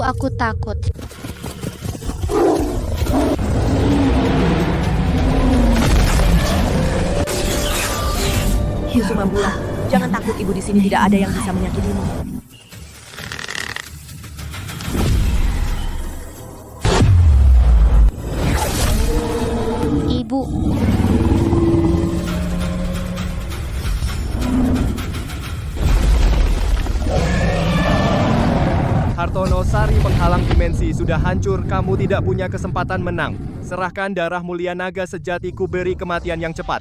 aku takut. Kusumabula, jangan takut, ibu di sini tidak ada yang bisa menyakitimu. Ibu, Hartono, Sari penghalang dimensi sudah hancur, kamu tidak punya kesempatan menang. Serahkan darah mulia naga sejati, ku beri kematian yang cepat.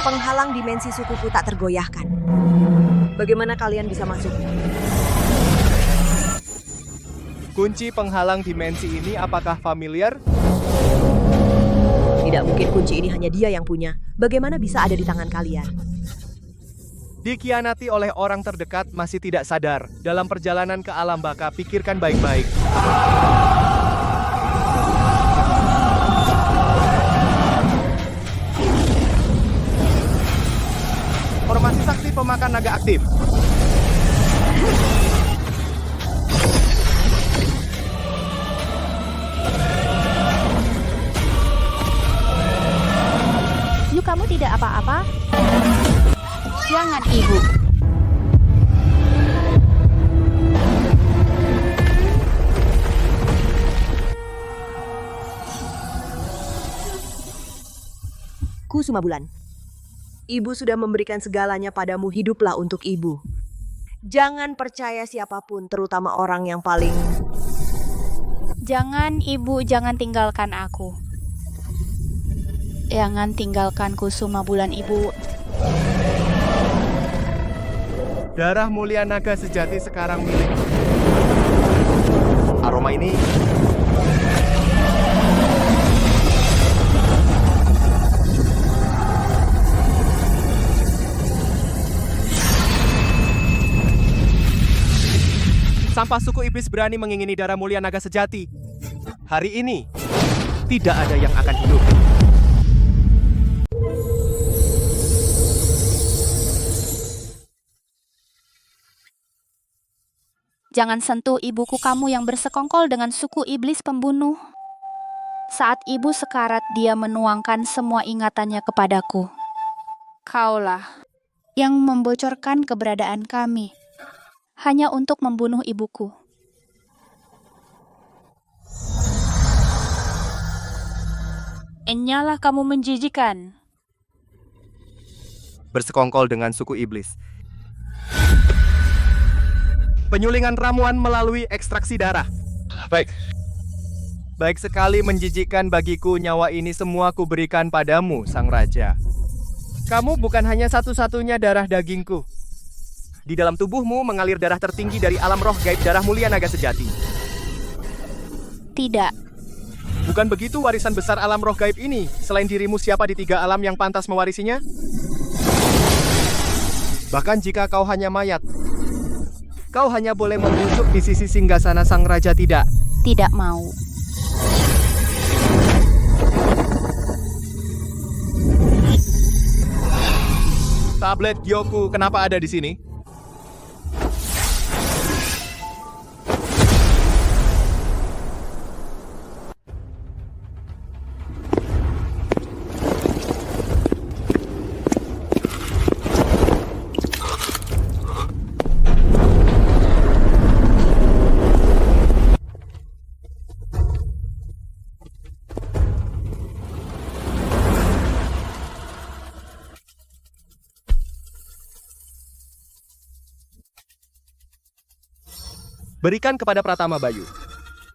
Penghalang dimensi sukuku tak tergoyahkan. Bagaimana kalian bisa masuk? Kunci penghalang dimensi ini apakah familiar? Tidak mungkin kunci ini hanya dia yang punya. Bagaimana bisa ada di tangan kalian? Dikhianati oleh orang terdekat, masih tidak sadar. Dalam perjalanan ke alam baka, pikirkan baik-baik. Formasi sakti pemakan naga aktif. yuk kamu tidak apa-apa? Jangan, Ibu. Kusumabulan, ibu sudah memberikan segalanya padamu, hiduplah untuk ibu. Jangan percaya siapapun, terutama orang yang paling... Jangan, Ibu, jangan tinggalkan aku. Jangan tinggalkan Kusumabulan, Ibu. Darah mulia naga sejati sekarang milik. Aroma ini sampah suku iblis berani mengingini darah mulia naga sejati. Hari ini tidak ada yang akan hidup. Jangan sentuh ibuku, kamu yang bersekongkol dengan suku iblis pembunuh. Saat ibu sekarat, dia menuangkan semua ingatannya kepadaku. Kaulah yang membocorkan keberadaan kami hanya untuk membunuh ibuku. Enyalah kamu menjijikan. Bersekongkol dengan suku iblis. Penyulingan ramuan melalui ekstraksi darah. Baik. Baik sekali, menjijikkan bagiku, nyawa ini semua kuberikan padamu, Sang Raja. Kamu bukan hanya satu-satunya darah dagingku. Di dalam tubuhmu mengalir darah tertinggi dari alam roh gaib, darah mulia naga sejati. Tidak. Bukan begitu warisan besar alam roh gaib ini? Selain dirimu, siapa di 3 alam yang pantas mewarisinya? Bahkan jika kau hanya mayat, kau hanya boleh memuncuk di sisi singgasana Sang Raja, tidak? Tidak mau. Tablet Gyoku, kenapa ada di sini? Berikan kepada Pratama Bayu.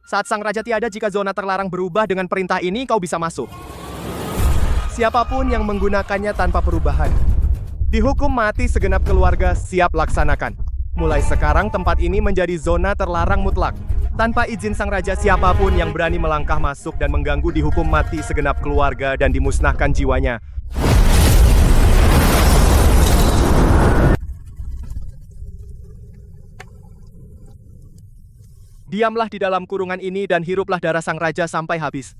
Saat Sang Raja tiada, jika zona terlarang berubah dengan perintah ini, kau bisa masuk. Siapapun yang menggunakannya tanpa perubahan dihukum mati. Segenap keluarga siap laksanakan. Mulai sekarang tempat ini menjadi zona terlarang mutlak. Tanpa izin Sang Raja, siapapun yang berani melangkah masuk dan mengganggu dihukum mati segenap keluarga dan dimusnahkan jiwanya. Diamlah di dalam kurungan ini dan hiruplah darah Sang Raja sampai habis.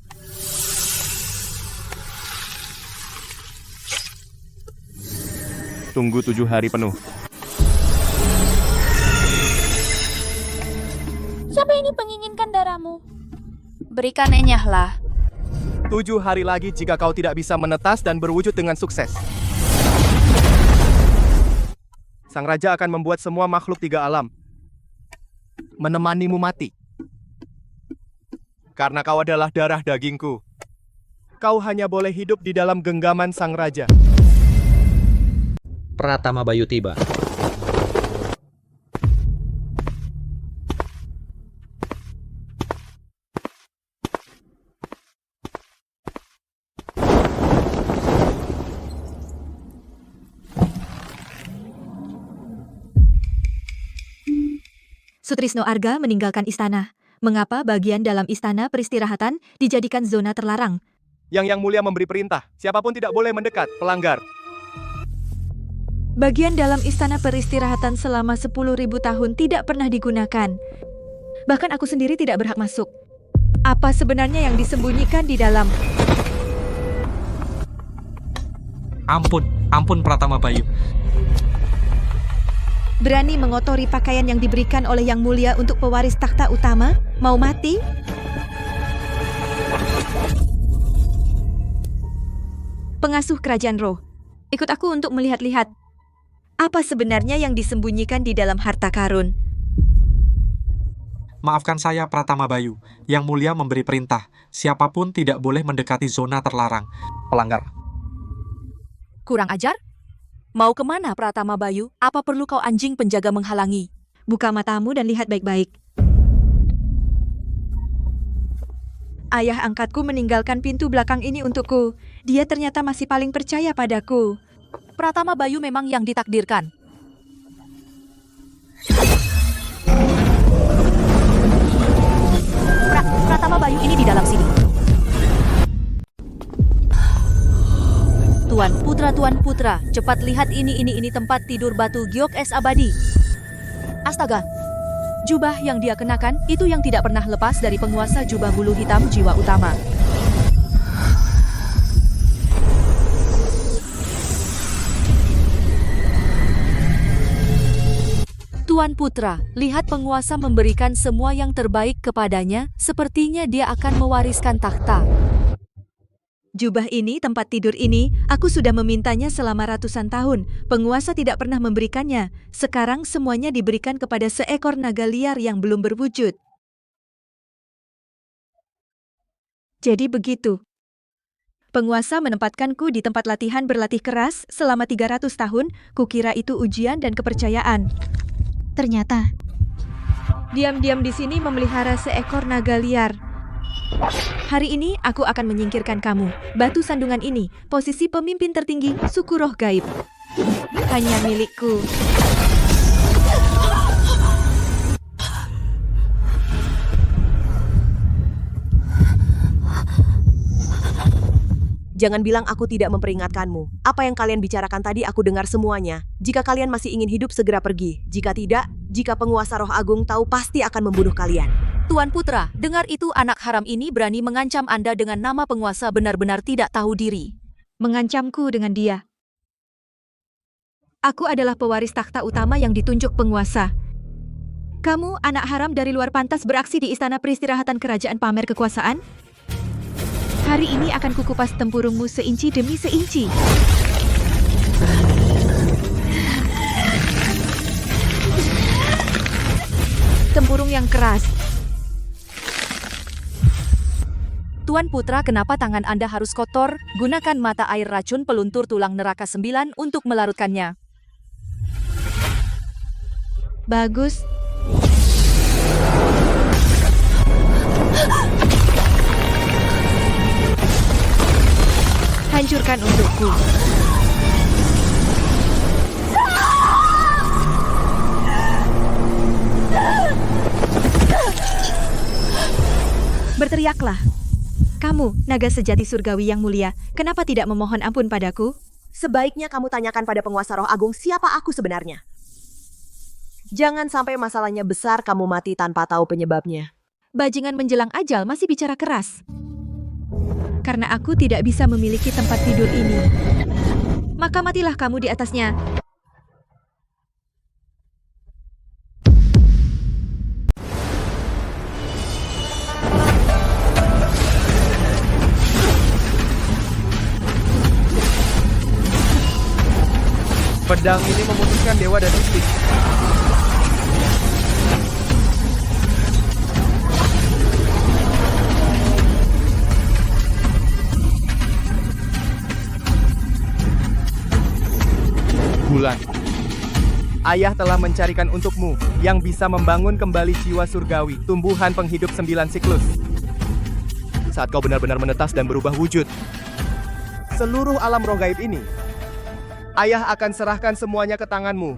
Tunggu 7 hari penuh. Siapa ini menginginkan Berikan enyahlah. 7 hari lagi jika kau tidak bisa menetas dan berwujud dengan sukses. Sang Raja akan membuat semua makhluk 3 alam menemanimu mati. Karena kau adalah darah dagingku. Kau hanya boleh hidup di dalam genggaman Sang Raja. Pratama Bayu tiba. Sutrisno Arga meninggalkan istana. Mengapa bagian dalam istana peristirahatan dijadikan zona terlarang? Yang Mulia memberi perintah, siapapun tidak boleh mendekat, pelanggar. Bagian dalam istana peristirahatan selama 10.000 tahun tidak pernah digunakan. Bahkan aku sendiri tidak berhak masuk. Apa sebenarnya yang disembunyikan di dalam? Ampun Pratama Bayu. Berani mengotori pakaian yang diberikan oleh Yang Mulia untuk pewaris takhta utama? Mau mati? Pengasuh Kerajaan Roh, ikut aku untuk melihat-lihat. Apa sebenarnya yang disembunyikan di dalam harta karun? Maafkan saya Pratama Bayu, Yang Mulia memberi perintah, siapapun tidak boleh mendekati zona terlarang. Pelanggar. Kurang ajar? Mau kemana Pratama Bayu? Apa perlu kau anjing penjaga menghalangi? Buka matamu dan lihat baik-baik. Ayah angkatku meninggalkan pintu belakang ini untukku. Dia ternyata masih paling percaya padaku. Pratama Bayu memang yang ditakdirkan. Pratama Bayu ini di dalam sini. Tuan Putra, cepat lihat ini tempat tidur batu giok es abadi. Astaga, jubah yang dia kenakan itu yang tidak pernah lepas dari penguasa jubah bulu hitam jiwa utama. Tuan Putra, lihat penguasa memberikan semua yang terbaik kepadanya, sepertinya dia akan mewariskan takhta. Jubah ini, tempat tidur ini, aku sudah memintanya selama ratusan tahun. Penguasa tidak pernah memberikannya. Sekarang semuanya diberikan kepada seekor naga liar yang belum berwujud. Jadi begitu. Penguasa menempatkanku di tempat latihan berlatih keras selama 300 tahun. Kukira itu ujian dan kepercayaan. Ternyata, diam-diam di sini memelihara seekor naga liar. Hari ini aku akan menyingkirkan kamu. Batu sandungan ini, posisi pemimpin tertinggi suku roh gaib. Hanya milikku. Jangan bilang aku tidak memperingatkanmu. Apa yang kalian bicarakan tadi aku dengar semuanya. Jika kalian masih ingin hidup, segera pergi. Jika tidak, jika penguasa roh agung tahu, pasti akan membunuh kalian. Tuan Putra, dengar itu, anak haram ini berani mengancam Anda dengan nama penguasa, benar-benar tidak tahu diri. Mengancamku dengan dia. Aku adalah pewaris takhta utama yang ditunjuk penguasa. Kamu, anak haram dari luar pantas beraksi di istana peristirahatan kerajaan pamer kekuasaan? Hari ini akan kukupas tempurungmu seinci demi seinci. Tempurung yang keras. Tuan Putra, kenapa tangan Anda harus kotor? Gunakan mata air racun peluntur tulang neraka 9 untuk melarutkannya. Bagus. Hancurkan untukku. Berteriaklah. Kamu, naga sejati surgawi yang mulia, kenapa tidak memohon ampun padaku? Sebaiknya kamu tanyakan pada penguasa roh agung siapa aku sebenarnya. Jangan sampai masalahnya besar kamu mati tanpa tahu penyebabnya. Bajingan menjelang ajal masih bicara keras. Karena aku tidak bisa memiliki tempat tidur ini, maka matilah kamu di atasnya. Pedang ini memutuskan dewa dan iblis. Bulan. Ayah telah mencarikan untukmu yang bisa membangun kembali jiwa surgawi, tumbuhan penghidup 9 siklus. Saat kau benar-benar menetas dan berubah wujud, seluruh alam roh gaib ini, ayah akan serahkan semuanya ke tanganmu.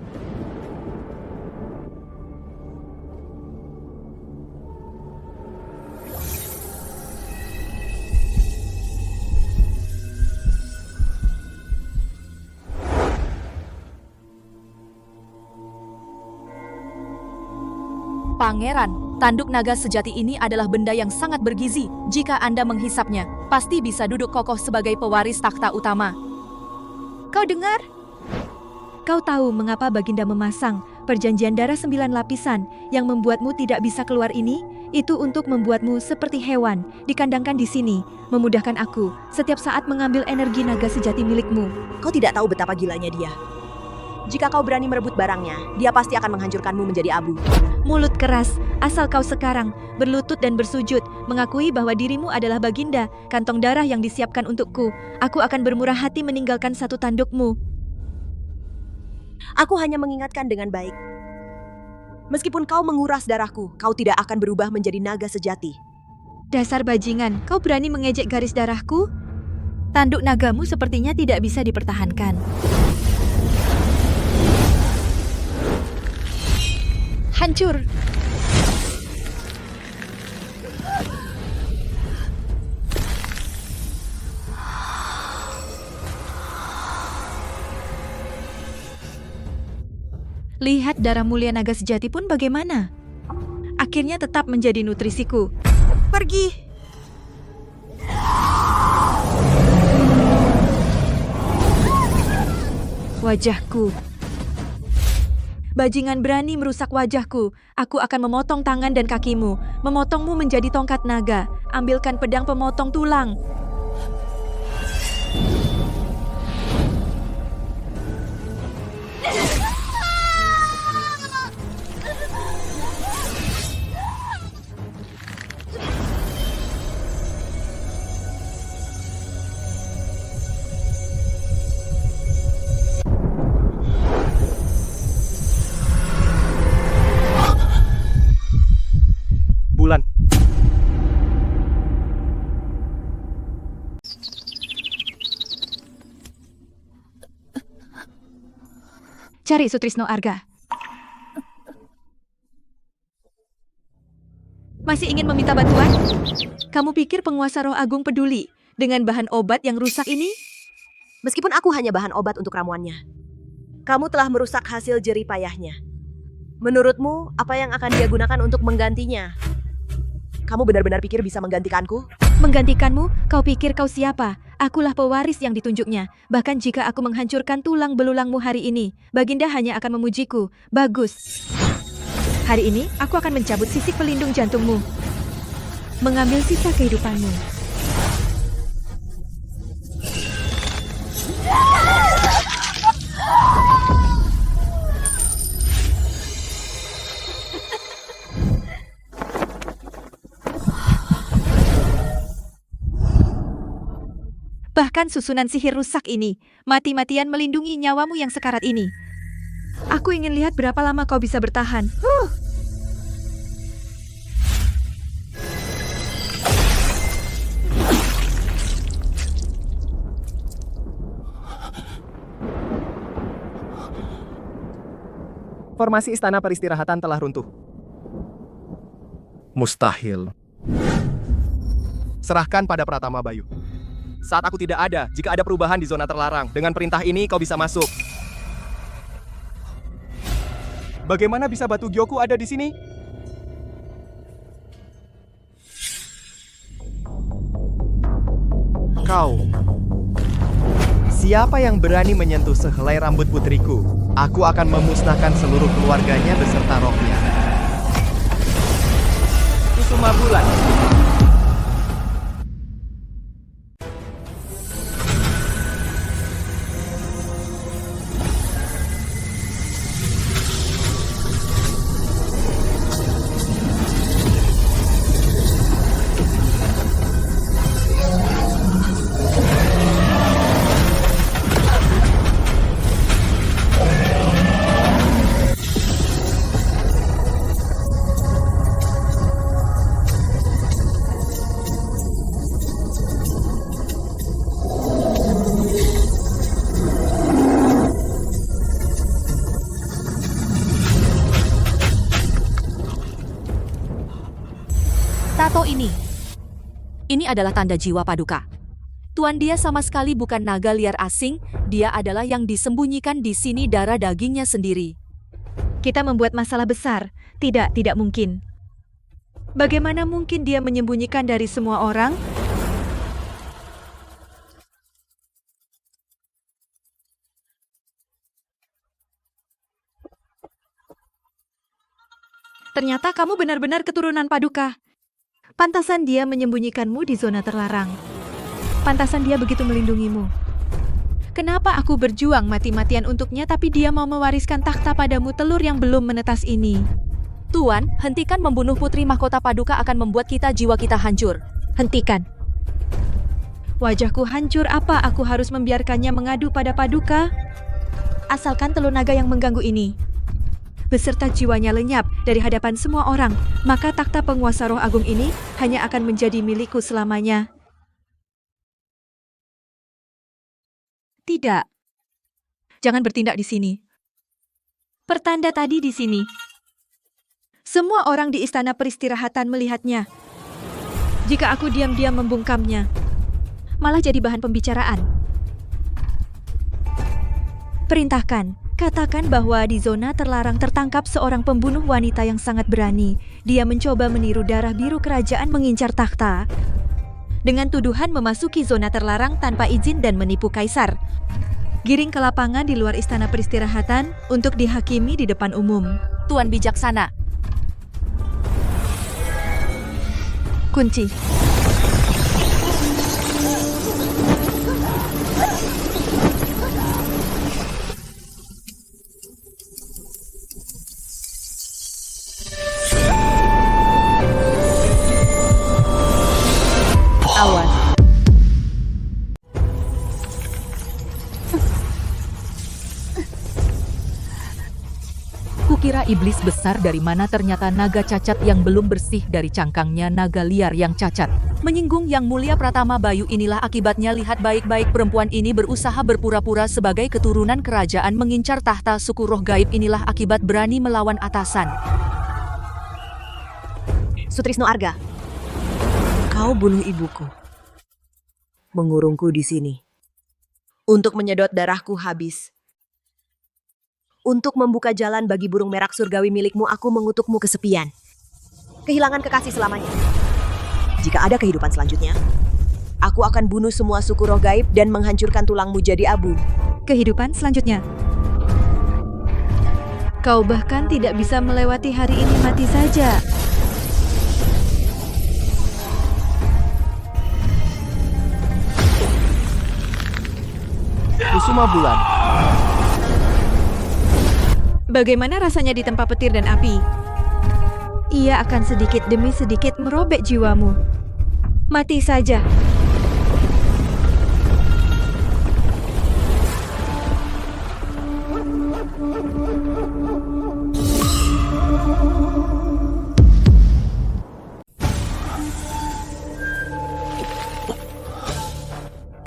Pangeran, tanduk naga sejati ini adalah benda yang sangat bergizi. Jika Anda menghisapnya, pasti bisa duduk kokoh sebagai pewaris takhta utama. Kau dengar? Kau tahu mengapa Baginda memasang perjanjian darah 9 lapisan yang membuatmu tidak bisa keluar ini? Itu untuk membuatmu seperti hewan, dikandangkan di sini, memudahkan aku setiap saat mengambil energi naga sejati milikmu. Kau tidak tahu betapa gilanya dia. Jika kau berani merebut barangnya, dia pasti akan menghancurkanmu menjadi abu. Mulut keras, asal kau sekarang berlutut dan bersujud, mengakui bahwa dirimu adalah Baginda, kantong darah yang disiapkan untukku. Aku akan bermurah hati meninggalkan satu tandukmu. Aku hanya mengingatkan dengan baik. Meskipun kau menguras darahku, kau tidak akan berubah menjadi naga sejati. Dasar bajingan, kau berani mengejek garis darahku? Tanduk nagamu sepertinya tidak bisa dipertahankan. Hancur. Lihat darah mulia naga sejati pun bagaimana? Akhirnya tetap menjadi nutrisiku. Pergi! Wajahku. Bajingan berani merusak wajahku. Aku akan memotong tangan dan kakimu, memotongmu menjadi tongkat naga. Ambilkan pedang pemotong tulang. Bulan. Cari Sutrisno Arga. Masih ingin meminta bantuan? Kamu pikir penguasa roh agung peduli dengan bahan obat yang rusak ini? Meskipun aku hanya bahan obat untuk ramuannya, kamu telah merusak hasil jerih payahnya. Menurutmu, apa yang akan dia gunakan untuk menggantinya? Kamu benar-benar pikir bisa menggantikanku? Menggantikanmu? Kau pikir kau siapa? Akulah pewaris yang ditunjuknya. Bahkan jika aku menghancurkan tulang belulangmu hari ini, Baginda hanya akan memujiku. Bagus. Hari ini, aku akan mencabut sisik pelindung jantungmu. Mengambil sisa kehidupanmu. Bahkan susunan sihir rusak ini, mati-matian melindungi nyawamu yang sekarat ini. Aku ingin lihat berapa lama kau bisa bertahan. Formasi istana peristirahatan telah runtuh. Mustahil. Serahkan pada Pratama Bayu. Saat aku tidak ada, jika ada perubahan di zona terlarang, dengan perintah ini kau bisa masuk. Bagaimana bisa batu Gyoku ada di sini? Kau. Siapa yang berani menyentuh sehelai rambut putriku? Aku akan memusnahkan seluruh keluarganya beserta rohnya. Kusuma Bulan. Foto ini. Ini adalah tanda jiwa Paduka. Tuan dia sama sekali bukan naga liar asing, dia adalah yang disembunyikan di sini darah dagingnya sendiri. Kita membuat masalah besar. Tidak mungkin. Bagaimana mungkin dia menyembunyikan dari semua orang? Ternyata kamu benar-benar keturunan Paduka. Pantasan dia menyembunyikanmu di zona terlarang. Pantasan dia begitu melindungimu. Kenapa aku berjuang mati-matian untuknya tapi dia mau mewariskan takhta padamu telur yang belum menetas ini? Tuan, hentikan membunuh putri mahkota Paduka akan membuat jiwa kita hancur. Hentikan. Wajahku hancur, apa aku harus membiarkannya mengadu pada Paduka? Asalkan telur naga yang mengganggu ini beserta jiwanya lenyap dari hadapan semua orang, maka takhta penguasa roh agung ini hanya akan menjadi milikku selamanya. Tidak. Jangan bertindak di sini. Pertanda tadi di sini. Semua orang di istana peristirahatan melihatnya. Jika aku diam-diam membungkamnya, malah jadi bahan pembicaraan. Perintahkan. Katakan bahwa di zona terlarang tertangkap seorang pembunuh wanita yang sangat berani. Dia mencoba meniru darah biru kerajaan mengincar takhta dengan tuduhan memasuki zona terlarang tanpa izin dan menipu kaisar. Giring ke lapangan di luar istana peristirahatan untuk dihakimi di depan umum. Tuan bijaksana. Kunci. Awas. Kukira iblis besar dari mana, ternyata naga cacat yang belum bersih dari cangkangnya naga liar yang cacat. Menyinggung Yang Mulia Pratama Bayu, inilah akibatnya. Lihat baik-baik, perempuan ini berusaha berpura-pura sebagai keturunan kerajaan mengincar tahta suku roh gaib. Inilah akibat berani melawan atasan. Sutrisno Arga, kau bunuh ibuku. Mengurungku di sini. Untuk menyedot darahku habis. Untuk membuka jalan bagi burung merak surgawi milikmu, aku mengutukmu kesepian. Kehilangan kekasih selamanya. Jika ada kehidupan selanjutnya, aku akan bunuh semua suku roh gaib dan menghancurkan tulangmu jadi abu. Kehidupan selanjutnya. Kau bahkan tidak bisa melewati hari ini, mati saja. Kusuma Bulan. Bagaimana rasanya ditempa petir dan api? Ia akan sedikit demi sedikit merobek jiwamu. Mati saja.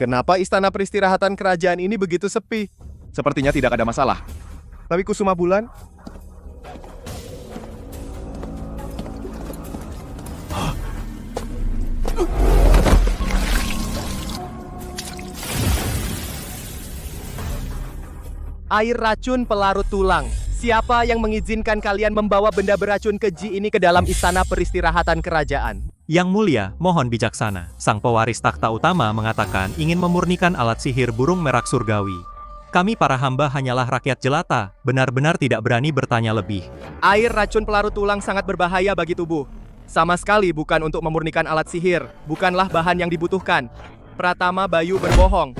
Kenapa istana peristirahatan kerajaan ini begitu sepi? Sepertinya tidak ada masalah. Tapi Kusuma Bulan, air racun pelarut tulang. Siapa yang mengizinkan kalian membawa benda beracun keji ini ke dalam istana peristirahatan kerajaan? Yang Mulia, mohon bijaksana. Sang pewaris takhta utama mengatakan ingin memurnikan alat sihir burung merak surgawi. Kami para hamba hanyalah rakyat jelata, benar-benar tidak berani bertanya lebih. Air racun pelarut tulang sangat berbahaya bagi tubuh. Sama sekali bukan untuk memurnikan alat sihir, bukanlah bahan yang dibutuhkan. Pratama Bayu berbohong.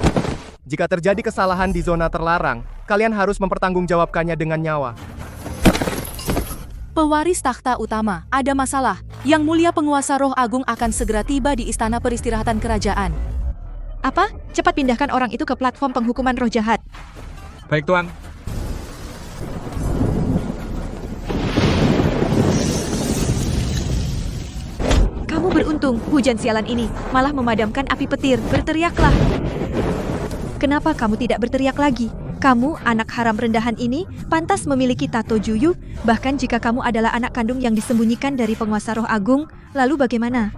Jika terjadi kesalahan di zona terlarang, kalian harus mempertanggungjawabkannya dengan nyawa. Pewaris takhta utama, ada masalah. Yang Mulia Penguasa Roh Agung akan segera tiba di istana peristirahatan kerajaan. Apa? Cepat pindahkan orang itu ke platform penghukuman roh jahat. Baik, Tuan. Kamu beruntung, hujan sialan ini malah memadamkan api petir. Berteriaklah. Kenapa kamu tidak berteriak lagi? Kamu, anak haram rendahan ini, pantas memiliki tato Juyu, bahkan jika kamu adalah anak kandung yang disembunyikan dari penguasa roh agung, lalu bagaimana?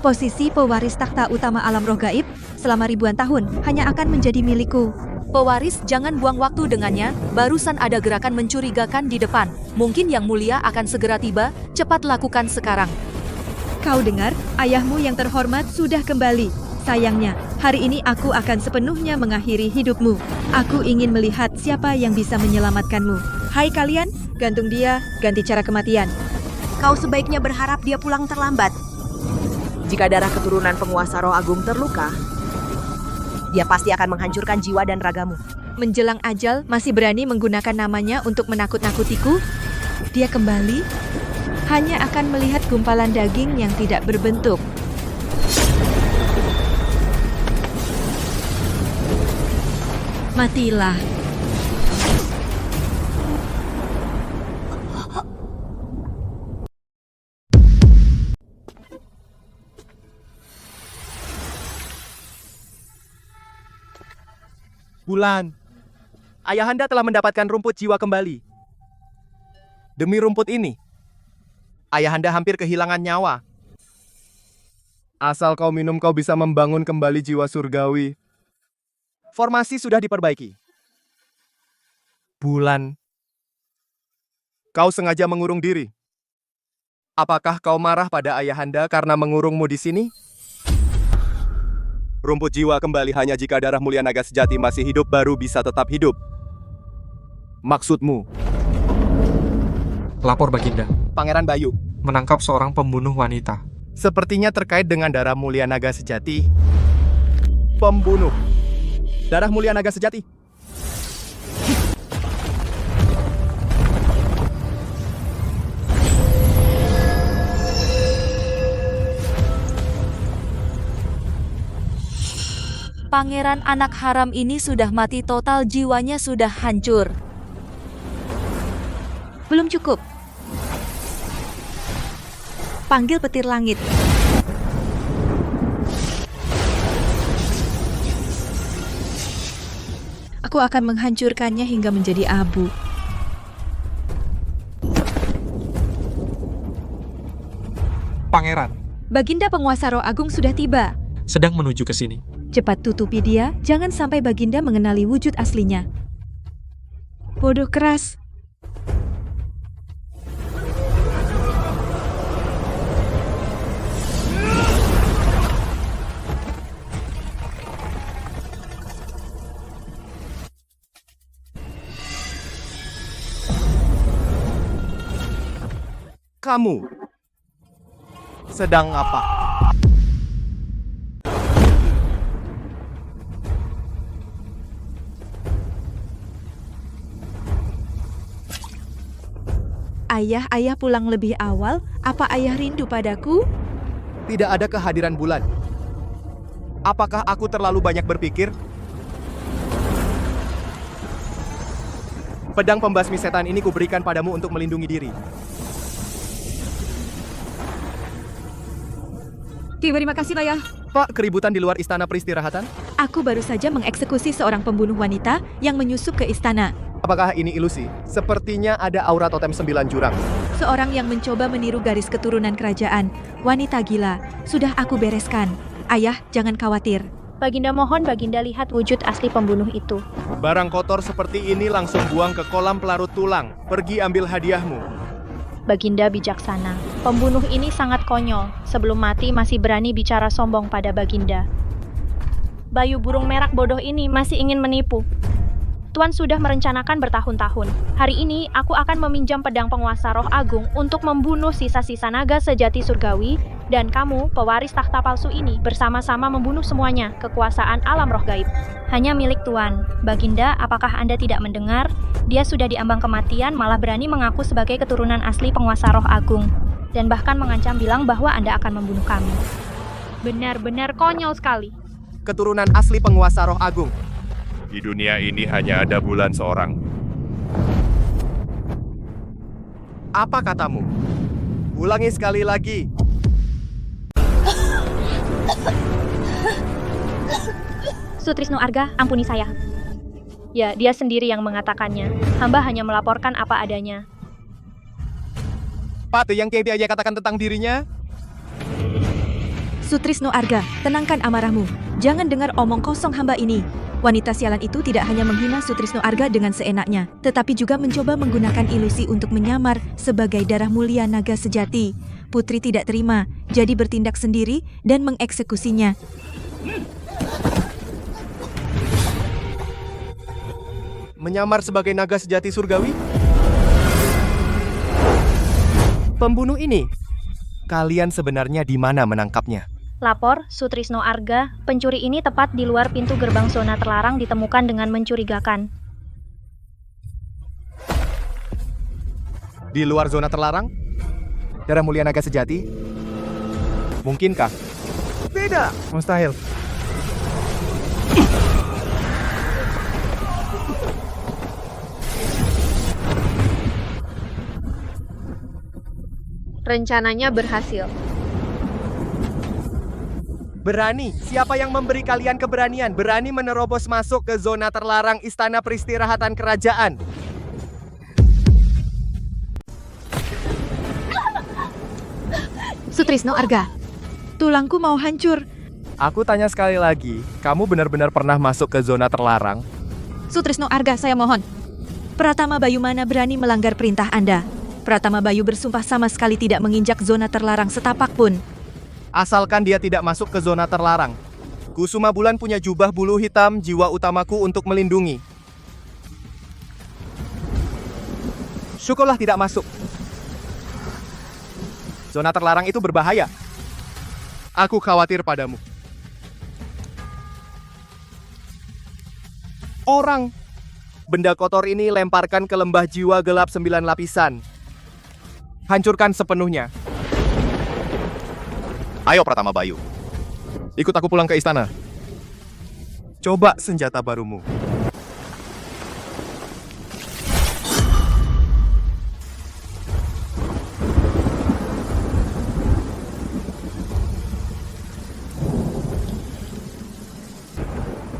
Posisi pewaris takhta utama alam roh gaib selama ribuan tahun hanya akan menjadi milikku. Pewaris, jangan buang waktu dengannya. Barusan ada gerakan mencurigakan di depan. Mungkin yang mulia akan segera tiba. Cepat lakukan sekarang. Kau dengar, ayahmu yang terhormat sudah kembali. Sayangnya, hari ini aku akan sepenuhnya mengakhiri hidupmu. Aku ingin melihat siapa yang bisa menyelamatkanmu. Hai kalian, gantung dia, ganti cara kematian. Kau sebaiknya berharap dia pulang terlambat. Jika darah keturunan penguasa roh agung terluka, dia pasti akan menghancurkan jiwa dan ragamu. Menjelang ajal, masih berani menggunakan namanya untuk menakut-nakutiku? Dia kembali, hanya akan melihat gumpalan daging yang tidak berbentuk. Matilah. Bulan, Ayahanda telah mendapatkan rumput jiwa kembali. Demi rumput ini, Ayahanda hampir kehilangan nyawa. Asal kau minum, kau bisa membangun kembali jiwa surgawi. Formasi sudah diperbaiki. Bulan, kau sengaja mengurung diri. Apakah kau marah pada Ayahanda karena mengurungmu di sini? Rumput jiwa kembali hanya jika darah mulia naga sejati masih hidup baru bisa tetap hidup. Maksudmu? Lapor Baginda, Pangeran Bayu, menangkap seorang pembunuh wanita. sepertinya terkait dengan darah mulia naga sejati. Pembunuh. Darah mulia naga sejati. Pangeran anak haram ini sudah mati total, jiwanya sudah hancur. Belum cukup. Panggil petir langit. Aku akan menghancurkannya hingga menjadi abu. Pangeran, Baginda penguasa roh agung sudah tiba. sedang menuju ke sini. Cepat tutupi dia, jangan sampai Baginda mengenali wujud aslinya. Bodoh keras. Kamu sedang apa? Ayah pulang lebih awal. Apa ayah rindu padaku? Tidak ada kehadiran bulan. Apakah aku terlalu banyak berpikir? Pedang pembasmi setan ini kuberikan padamu untuk melindungi diri. Terima kasih, ayah. Pak, keributan di luar istana peristirahatan? Aku baru saja mengeksekusi seorang pembunuh wanita yang menyusup ke istana. Apakah ini ilusi? Sepertinya ada aura totem 9 jurang. Seorang yang mencoba meniru garis keturunan kerajaan. Wanita gila. Sudah aku bereskan. Ayah, jangan khawatir. Baginda mohon Baginda lihat wujud asli pembunuh itu. Barang kotor seperti ini langsung buang ke kolam pelarut tulang. Pergi ambil hadiahmu. Baginda bijaksana. Pembunuh ini sangat konyol. Sebelum mati masih berani bicara sombong pada Baginda. Bayu burung merak bodoh ini masih ingin menipu. Tuan sudah merencanakan bertahun-tahun. Hari ini aku akan meminjam pedang penguasa roh agung untuk membunuh sisa-sisa naga sejati surgawi, dan kamu, pewaris takhta palsu ini, bersama-sama membunuh semuanya. Kekuasaan alam roh gaib hanya milik Tuan. Baginda, apakah Anda tidak mendengar? Dia sudah diambang kematian, malah berani mengaku sebagai keturunan asli penguasa roh agung, dan bahkan mengancam bilang bahwa Anda akan membunuh kami. Benar-benar konyol sekali. Keturunan asli penguasa roh agung. Di dunia ini hanya ada bulan seorang. Apa katamu? Ulangi sekali lagi. Sutrisno Arga, ampuni saya. Ya, dia sendiri yang mengatakannya. Hamba hanya melaporkan apa adanya. Apa yang dia katakan tentang dirinya? Sutrisno Arga, tenangkan amarahmu. Jangan dengar omong kosong hamba ini. Wanita sialan itu tidak hanya menghina Sutrisno Arga dengan seenaknya, tetapi juga mencoba menggunakan ilusi untuk menyamar sebagai darah mulia naga sejati. Putri tidak terima, jadi bertindak sendiri dan mengeksekusinya. Menyamar sebagai naga sejati surgawi? Pembunuh ini? Kalian sebenarnya di mana menangkapnya? Lapor, Sutrisno Arga, pencuri ini tepat di luar pintu gerbang zona terlarang ditemukan dengan mencurigakan. Di luar zona terlarang? Darah mulia naga sejati? Mungkinkah? Tidak, mustahil. Rencananya berhasil. Berani? Siapa yang memberi kalian keberanian? Berani menerobos masuk ke zona terlarang istana peristirahatan kerajaan? Sutrisno Arga, tulangku mau hancur. Aku tanya sekali lagi, kamu benar-benar pernah masuk ke zona terlarang? Sutrisno Arga, saya mohon. Pratama Bayu mana berani melanggar perintah Anda? Pratama Bayu bersumpah sama sekali tidak menginjak zona terlarang setapak pun. Asalkan dia tidak masuk ke zona terlarang. Kusuma Bulan punya jubah bulu hitam jiwa utamaku untuk melindungi. Syukurlah tidak masuk. Zona terlarang itu berbahaya. Aku khawatir padamu. Orang. Benda kotor ini lemparkan ke lembah jiwa gelap 9 lapisan. Hancurkan sepenuhnya. Ayo Pratama Bayu. Ikut aku pulang ke istana. Coba senjata barumu.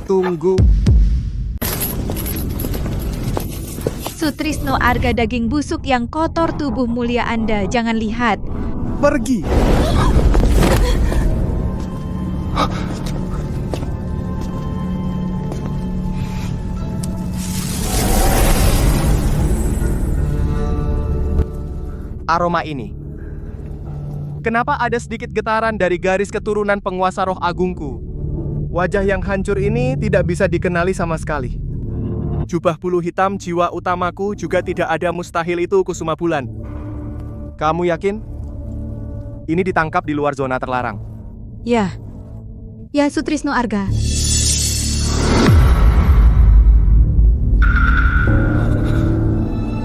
Tunggu. Sutrisno Arga daging busuk yang kotor tubuh mulia Anda, jangan lihat. Pergi. Aroma ini. Kenapa ada sedikit getaran dari garis keturunan penguasa roh agungku? Wajah yang hancur ini tidak bisa dikenali sama sekali. Jubah bulu hitam jiwa utamaku juga tidak ada mustahil itu Kusuma Bulan. Kamu yakin? Ini ditangkap di luar zona terlarang. Ya. Ya, Sutrisno Arga.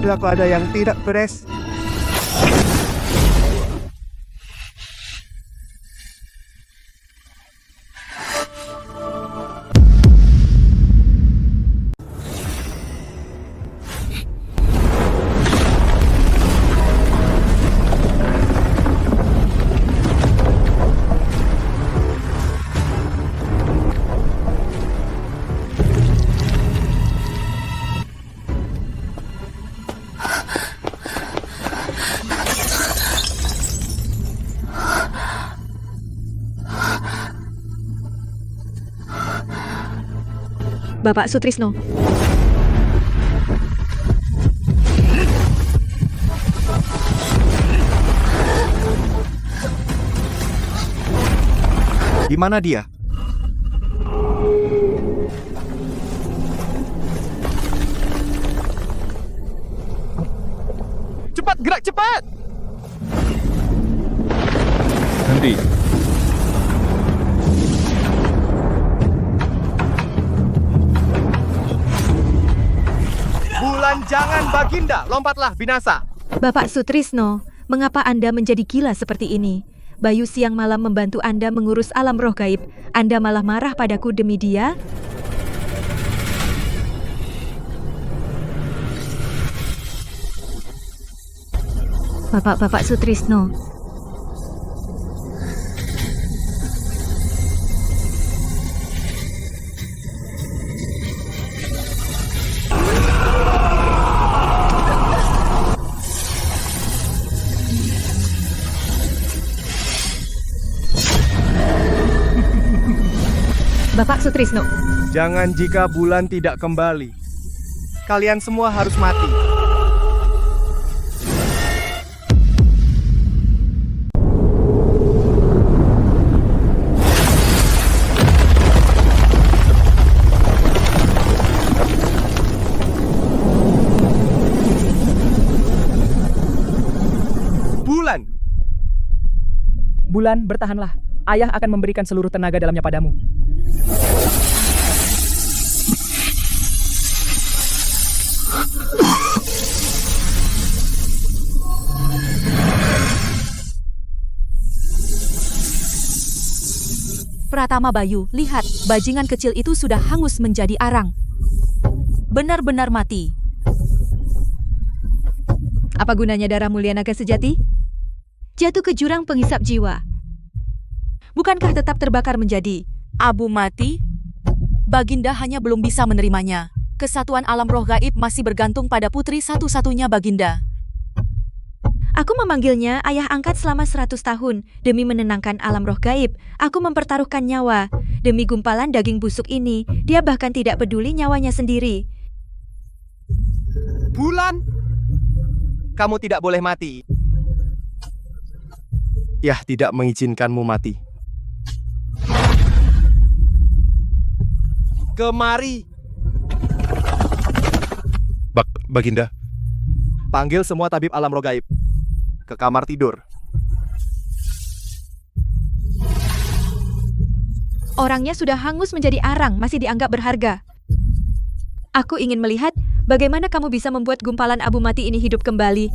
Aku ada yang tidak beres. Bapak Sutrisno. Di mana dia? Cepat, gerak cepat! Henti. Bulan jangan Baginda, lompatlah binasa. Bapak Sutrisno, mengapa Anda menjadi gila seperti ini? Bayu siang malam membantu Anda mengurus alam roh gaib. Anda malah marah padaku demi dia? Bapak Sutrisno. Bapak Sutrisno. Jangan jika bulan tidak kembali. Kalian semua harus mati. Bulan! Bulan, bertahanlah. Ayah akan memberikan seluruh tenaga dalamnya padamu. Pratama Bayu, lihat, bajingan kecil itu sudah hangus menjadi arang. Benar-benar mati. Apa gunanya darah mulia naga sejati? Jatuh ke jurang penghisap jiwa. Bukankah tetap terbakar menjadi abu mati? Baginda hanya belum bisa menerimanya. Kesatuan alam roh gaib masih bergantung pada putri satu-satunya Baginda. Aku memanggilnya ayah angkat selama 100 tahun. Demi menenangkan alam roh gaib, aku mempertaruhkan nyawa. Demi gumpalan daging busuk ini, dia bahkan tidak peduli nyawanya sendiri. Bulan! Kamu tidak boleh mati. Yah, tidak mengizinkanmu mati. Kemari! Baginda. Panggil semua tabib alam roh gaib ke kamar tidur. Orangnya sudah hangus menjadi arang, masih dianggap berharga. Aku ingin melihat bagaimana kamu bisa membuat gumpalan abu mati ini hidup kembali.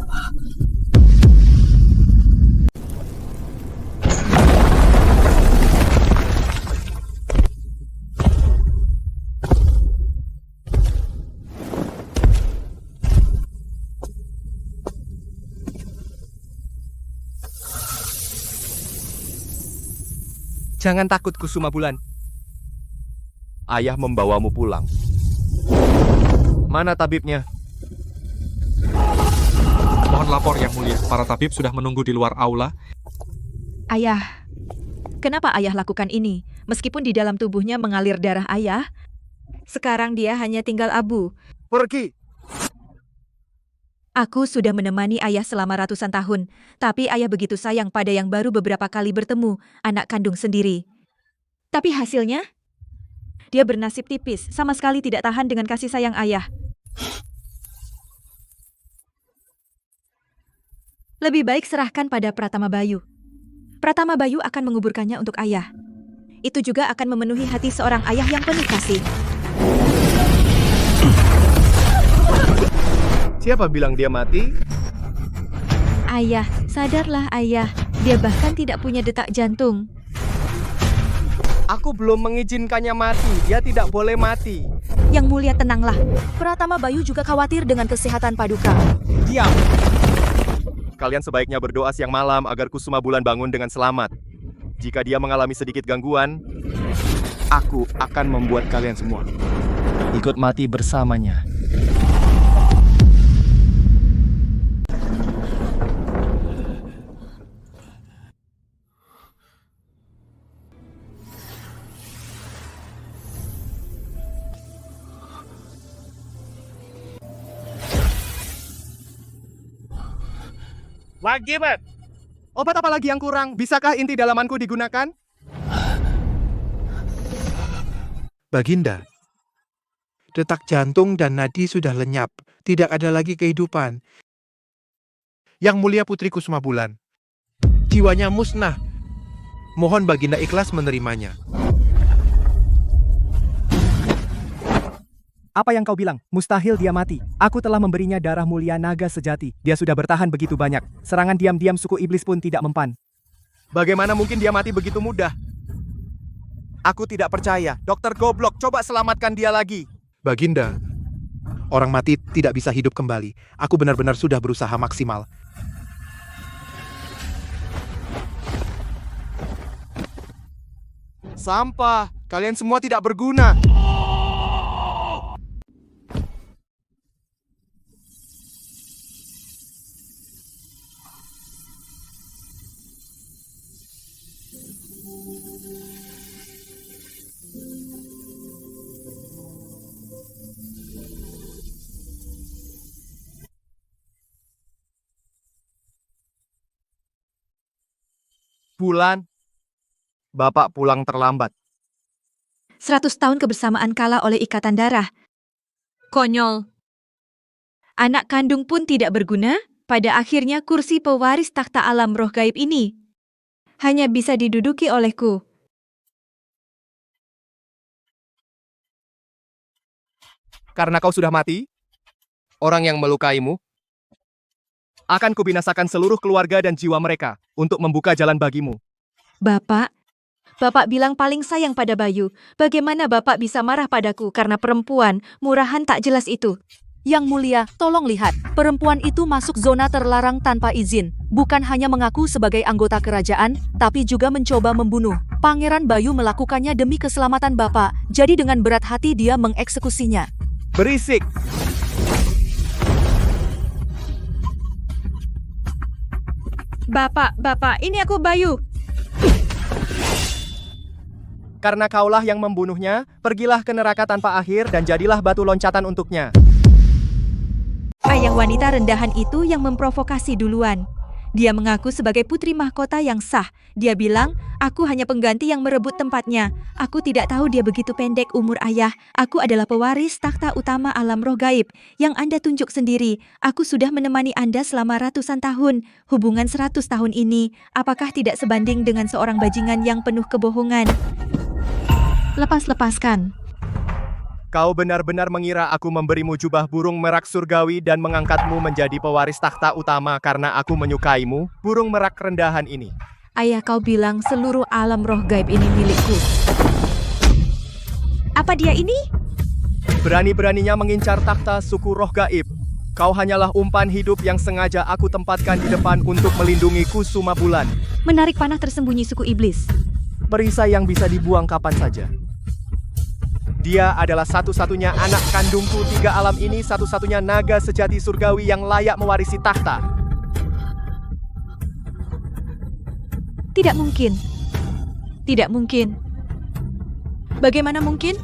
Jangan takut, Kusuma Bulan. Ayah membawamu pulang. Mana tabibnya? Mohon lapor yang mulia, para tabib sudah menunggu di luar aula. Ayah, kenapa ayah lakukan ini? Meskipun di dalam tubuhnya mengalir darah ayah, sekarang dia hanya tinggal abu. Pergi! Aku sudah menemani ayah selama ratusan tahun, tapi ayah begitu sayang pada yang baru beberapa kali bertemu, anak kandung sendiri. Tapi hasilnya, dia bernasib tipis, sama sekali tidak tahan dengan kasih sayang ayah. Lebih baik serahkan pada Pratama Bayu. Pratama Bayu akan menguburkannya untuk ayah. Itu juga akan memenuhi hati seorang ayah yang penuh kasih. Siapa bilang dia mati? Ayah, sadarlah ayah. Dia bahkan tidak punya detak jantung. Aku belum mengizinkannya mati. Dia tidak boleh mati. Yang mulia, tenanglah. Pratama Bayu juga khawatir dengan kesehatan Paduka. Diam! Kalian sebaiknya berdoa siang malam agar Kusuma Bulan bangun dengan selamat. Jika dia mengalami sedikit gangguan, aku akan membuat kalian semua ikut mati bersamanya. Lagi, Bet. Obat apa lagi yang kurang? Bisakah inti dalamanku digunakan? Baginda, detak jantung dan nadi sudah lenyap. Tidak ada lagi kehidupan. Yang mulia Putri Kusuma Bulan, jiwanya musnah. Mohon Baginda ikhlas menerimanya. Apa yang kau bilang? Mustahil dia mati. Aku telah memberinya darah mulia naga sejati. Dia sudah bertahan begitu banyak. Serangan diam-diam suku iblis pun tidak mempan. Bagaimana mungkin dia mati begitu mudah? Aku tidak percaya. Dokter goblok, coba selamatkan dia lagi. Baginda, orang mati tidak bisa hidup kembali. Aku benar-benar sudah berusaha maksimal. Sampah, kalian semua tidak berguna. Bulan, Bapak pulang terlambat. 100 tahun kebersamaan kalah oleh ikatan darah. Konyol. Anak kandung pun tidak berguna, pada akhirnya kursi pewaris takhta alam roh gaib ini hanya bisa diduduki olehku. Karena kau sudah mati, orang yang melukaimu, akan kubinasakan seluruh keluarga dan jiwa mereka untuk membuka jalan bagimu. Bapak bilang paling sayang pada Bayu. Bagaimana Bapak bisa marah padaku karena perempuan murahan tak jelas itu? Yang mulia, tolong lihat. Perempuan itu masuk zona terlarang tanpa izin. Bukan hanya mengaku sebagai anggota kerajaan, tapi juga mencoba membunuh. Pangeran Bayu melakukannya demi keselamatan Bapak. Jadi dengan berat hati dia mengeksekusinya. Berisik! Bapak, ini aku Bayu. Karena kaulah yang membunuhnya, pergilah ke neraka tanpa akhir dan jadilah batu loncatan untuknya. Ayah wanita rendahan itu yang memprovokasi duluan. Dia mengaku sebagai putri mahkota yang sah. Dia bilang, aku hanya pengganti yang merebut tempatnya. Aku tidak tahu dia begitu pendek umur ayah. Aku adalah pewaris takhta utama alam roh gaib yang Anda tunjuk sendiri. Aku sudah menemani Anda selama ratusan tahun. Hubungan 100 tahun ini, apakah tidak sebanding dengan seorang bajingan yang penuh kebohongan? Lepaskan. Kau benar-benar mengira aku memberimu jubah burung merak surgawi dan mengangkatmu menjadi pewaris takhta utama karena aku menyukaimu, burung merak rendahan ini. Ayah kau bilang seluruh alam roh gaib ini milikku. Apa dia ini? Berani-beraninya mengincar takhta suku roh gaib. Kau hanyalah umpan hidup yang sengaja aku tempatkan di depan untuk melindungi Kusuma Bulan. Menarik panah tersembunyi suku iblis. Perisai yang bisa dibuang kapan saja. Dia adalah satu-satunya anak kandungku 3 alam ini, satu-satunya naga sejati surgawi yang layak mewarisi takhta. Tidak mungkin. Bagaimana mungkin?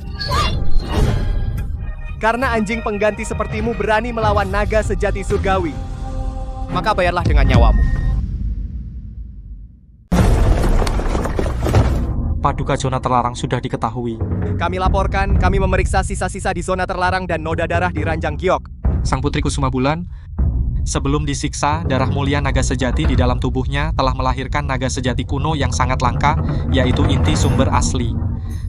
Karena anjing pengganti sepertimu berani melawan naga sejati surgawi, maka bayarlah dengan nyawamu. Paduka zona terlarang sudah diketahui. Kami laporkan, kami memeriksa sisa-sisa di zona terlarang dan noda darah di ranjang giok. Sang putri Kusuma Bulan, sebelum disiksa, darah mulia naga sejati di dalam tubuhnya telah melahirkan naga sejati kuno yang sangat langka, yaitu inti sumber asli.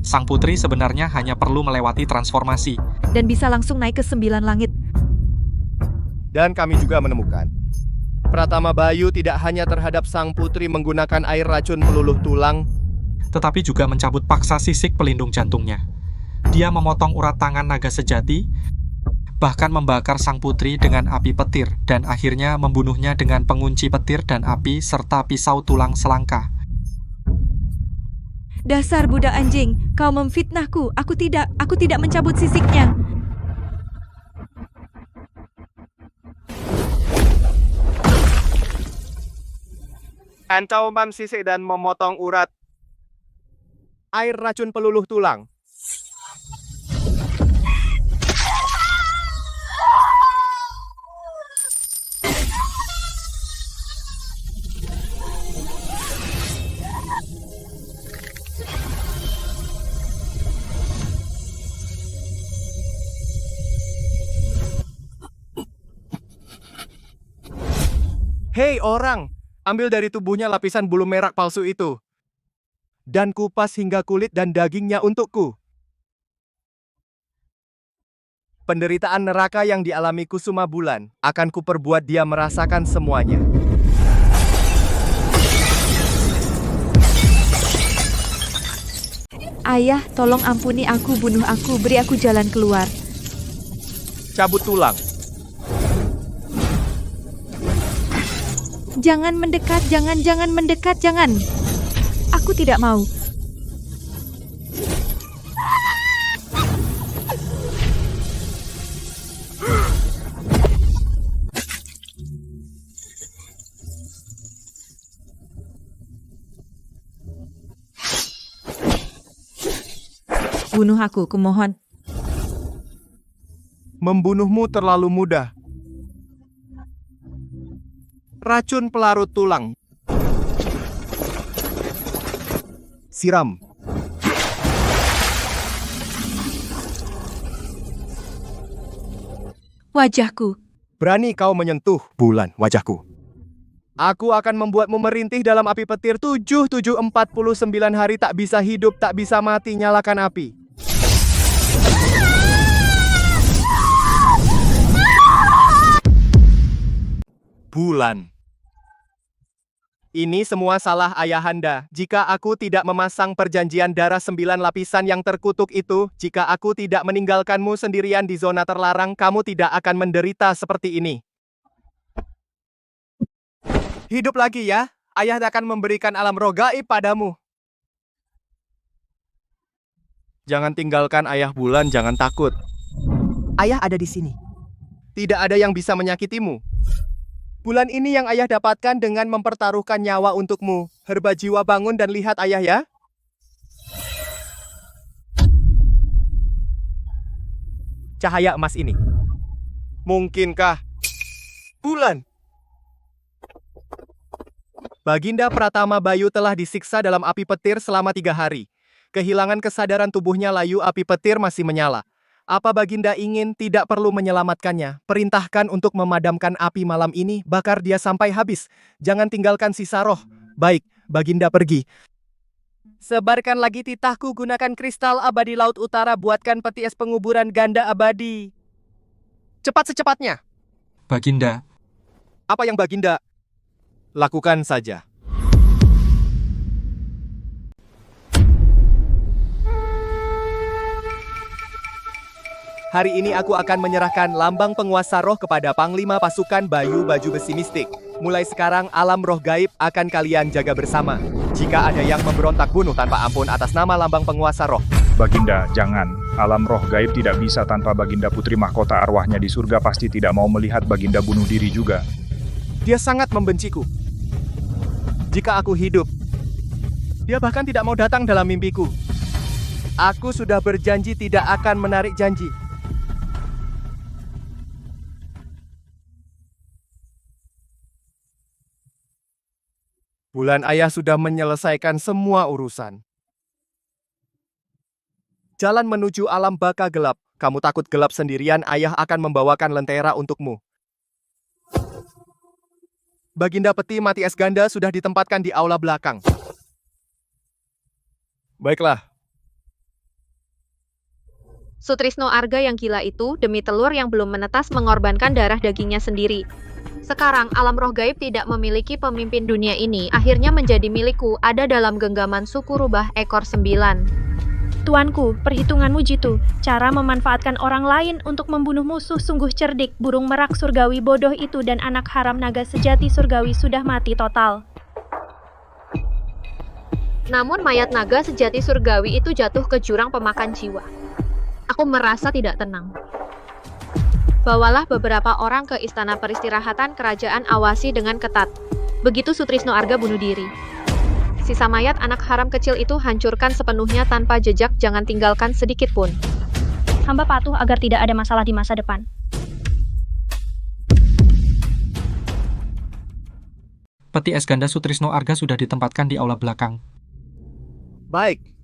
Sang putri sebenarnya hanya perlu melewati transformasi. Dan bisa langsung naik ke 9 langit. Dan kami juga menemukan Pratama Bayu tidak hanya terhadap sang putri menggunakan air racun peluluh tulang, tetapi juga mencabut paksa sisik pelindung jantungnya. Dia memotong urat tangan naga sejati, bahkan membakar sang putri dengan api petir, dan akhirnya membunuhnya dengan pengunci petir dan api serta pisau tulang selangka. Dasar budak anjing, kau memfitnahku. Aku tidak mencabut sisiknya. Engkau memsisik dan memotong urat air racun peluluh tulang. Hei orang, ambil dari tubuhnya lapisan bulu merak palsu itu. Dan kupas hingga kulit dan dagingnya untukku. Penderitaan neraka yang dialami Kusuma Bulan akan kuperbuat dia merasakan semuanya. Ayah, tolong ampuni aku, bunuh aku, beri aku jalan keluar. Cabut tulang. Jangan mendekat, jangan mendekat, jangan. Aku tidak mau. Bunuh aku, kumohon. Membunuhmu terlalu mudah. Racun pelarut tulang. Siram. Wajahku. Berani kau menyentuh bulan wajahku. Aku akan membuatmu merintih dalam api petir 749 hari tak bisa hidup, tak bisa mati, nyalakan api. Bulan. Ini semua salah ayahanda. Jika aku tidak memasang perjanjian darah 9 lapisan yang terkutuk itu, jika aku tidak meninggalkanmu sendirian di zona terlarang, kamu tidak akan menderita seperti ini. Hidup lagi ya, ayah akan memberikan alam roh gaib padamu. Jangan tinggalkan ayah bulan, jangan takut. Ayah ada di sini. Tidak ada yang bisa menyakitimu. Bulan ini yang ayah dapatkan dengan mempertaruhkan nyawa untukmu. Herba jiwa, bangun dan lihat ayah ya. Cahaya emas ini. Mungkinkah? Bulan. Baginda Pratama Bayu telah disiksa dalam api petir selama 3 hari. Kehilangan kesadaran tubuhnya, layu api petir masih menyala. Apa Baginda ingin tidak perlu menyelamatkannya? Perintahkan untuk memadamkan api malam ini, bakar dia sampai habis. Jangan tinggalkan sisa roh. Baik, Baginda pergi. Sebarkan lagi titahku, gunakan kristal abadi laut utara, buatkan peti es penguburan ganda abadi. Cepat secepatnya. Baginda. Apa yang Baginda lakukan saja. Hari ini aku akan menyerahkan lambang penguasa roh kepada Panglima Pasukan Bayu Baju Besi Mistik. Mulai sekarang alam roh gaib akan kalian jaga bersama. Jika ada yang memberontak, bunuh tanpa ampun atas nama lambang penguasa roh. Baginda, jangan. Alam roh gaib tidak bisa tanpa Baginda. Putri mahkota arwahnya di surga pasti tidak mau melihat Baginda bunuh diri juga. Dia sangat membenciku. Jika aku hidup, dia bahkan tidak mau datang dalam mimpiku. Aku sudah berjanji tidak akan menarik janji. Bulan ayah sudah menyelesaikan semua urusan. Jalan menuju alam baka gelap. Kamu takut gelap sendirian, ayah akan membawakan lentera untukmu. Baginda peti mati es ganda sudah ditempatkan di aula belakang. Baiklah. Sutrisno Arga yang gila itu, demi telur yang belum menetas, mengorbankan darah dagingnya sendiri. Sekarang, alam roh gaib tidak memiliki pemimpin dunia ini, akhirnya menjadi milikku, ada dalam genggaman suku rubah ekor 9. Tuanku, perhitunganmu jitu. Cara memanfaatkan orang lain untuk membunuh musuh sungguh cerdik. Burung merak surgawi bodoh itu dan anak haram naga sejati surgawi sudah mati total. Namun mayat naga sejati surgawi itu jatuh ke jurang pemakan jiwa. Aku merasa tidak tenang. Bawalah beberapa orang ke istana peristirahatan kerajaan Awasi dengan ketat. Begitu Sutrisno Arga bunuh diri. Sisa mayat anak haram kecil itu hancurkan sepenuhnya tanpa jejak, jangan tinggalkan sedikit pun. Hamba patuh agar tidak ada masalah di masa depan. Peti es ganda Sutrisno Arga sudah ditempatkan di aula belakang. Baik.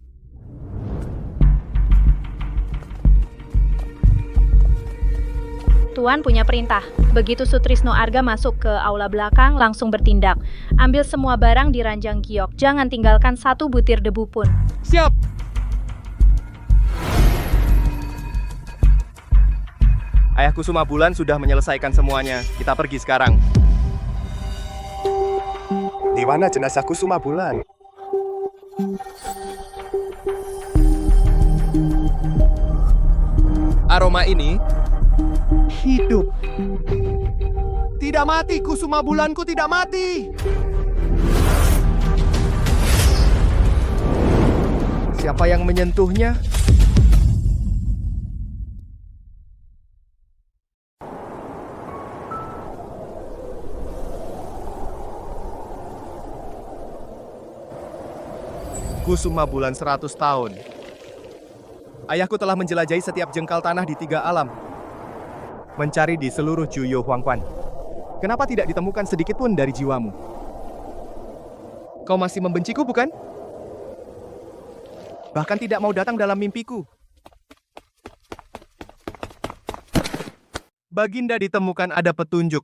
Tuan punya perintah. Begitu Sutrisno Arga masuk ke aula belakang, langsung bertindak. Ambil semua barang di ranjang giok. Jangan tinggalkan satu butir debu pun. Siap. Ayah Kusuma Bulan sudah menyelesaikan semuanya. Kita pergi sekarang. Di mana jenazah Kusuma Bulan? Aroma ini hidup. Tidak mati, Kusuma Bulanku tidak mati. Siapa yang menyentuhnya? Kusuma Bulan 100 tahun. Ayahku telah menjelajahi setiap jengkal tanah di 3 alam. Mencari di seluruh Juyo Huangquan. Kenapa tidak ditemukan sedikit pun dari jiwamu? Kau masih membenciku, bukan? Bahkan tidak mau datang dalam mimpiku. Baginda ditemukan ada petunjuk.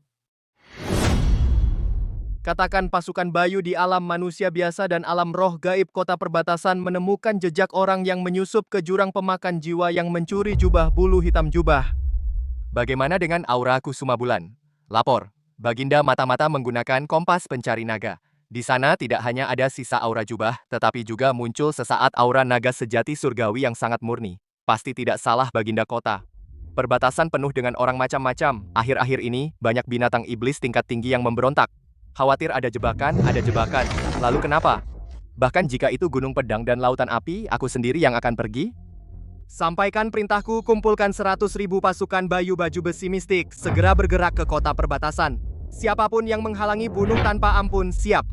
Katakan pasukan Bayu di alam manusia biasa dan alam roh gaib kota perbatasan menemukan jejak orang yang menyusup ke jurang pemakan jiwa yang mencuri jubah bulu hitam jubah. Bagaimana dengan aura Kusuma Bulan? Lapor, Baginda mata-mata menggunakan kompas pencari naga. Di sana tidak hanya ada sisa aura jubah, tetapi juga muncul sesaat aura naga sejati surgawi yang sangat murni. Pasti tidak salah Baginda kota. Perbatasan penuh dengan orang macam-macam. Akhir-akhir ini, banyak binatang iblis tingkat tinggi yang memberontak. Khawatir ada jebakan, ada jebakan. Lalu kenapa? Bahkan jika itu gunung pedang dan lautan api, aku sendiri yang akan pergi? Sampaikan perintahku, kumpulkan 100.000 pasukan Bayu baju besi mistik. Segera bergerak ke kota perbatasan. Siapapun yang menghalangi bunuh tanpa ampun, siap.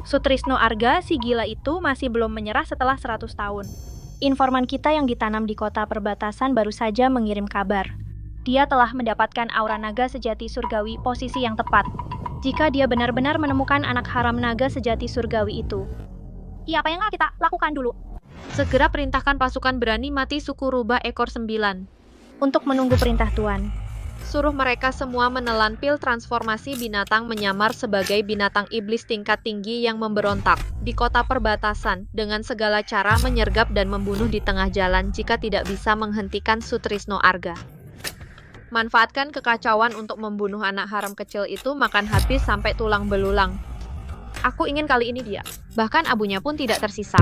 Sutrisno Arga, si gila itu masih belum menyerah setelah 100 tahun. Informan kita yang ditanam di kota perbatasan baru saja mengirim kabar. Dia telah mendapatkan aura naga sejati surgawi posisi yang tepat. Jika dia benar-benar menemukan anak haram naga sejati surgawi itu. Iya, apa yang kita lakukan dulu? Segera perintahkan pasukan berani mati suku rubah ekor 9. Untuk menunggu perintah Tuan. Suruh mereka semua menelan pil transformasi binatang menyamar sebagai binatang iblis tingkat tinggi yang memberontak di kota perbatasan dengan segala cara menyergap dan membunuh di tengah jalan jika tidak bisa menghentikan Sutrisno Arga. Manfaatkan kekacauan untuk membunuh anak haram kecil itu makan habis sampai tulang belulang. Aku ingin kali ini dia. Bahkan abunya pun tidak tersisa.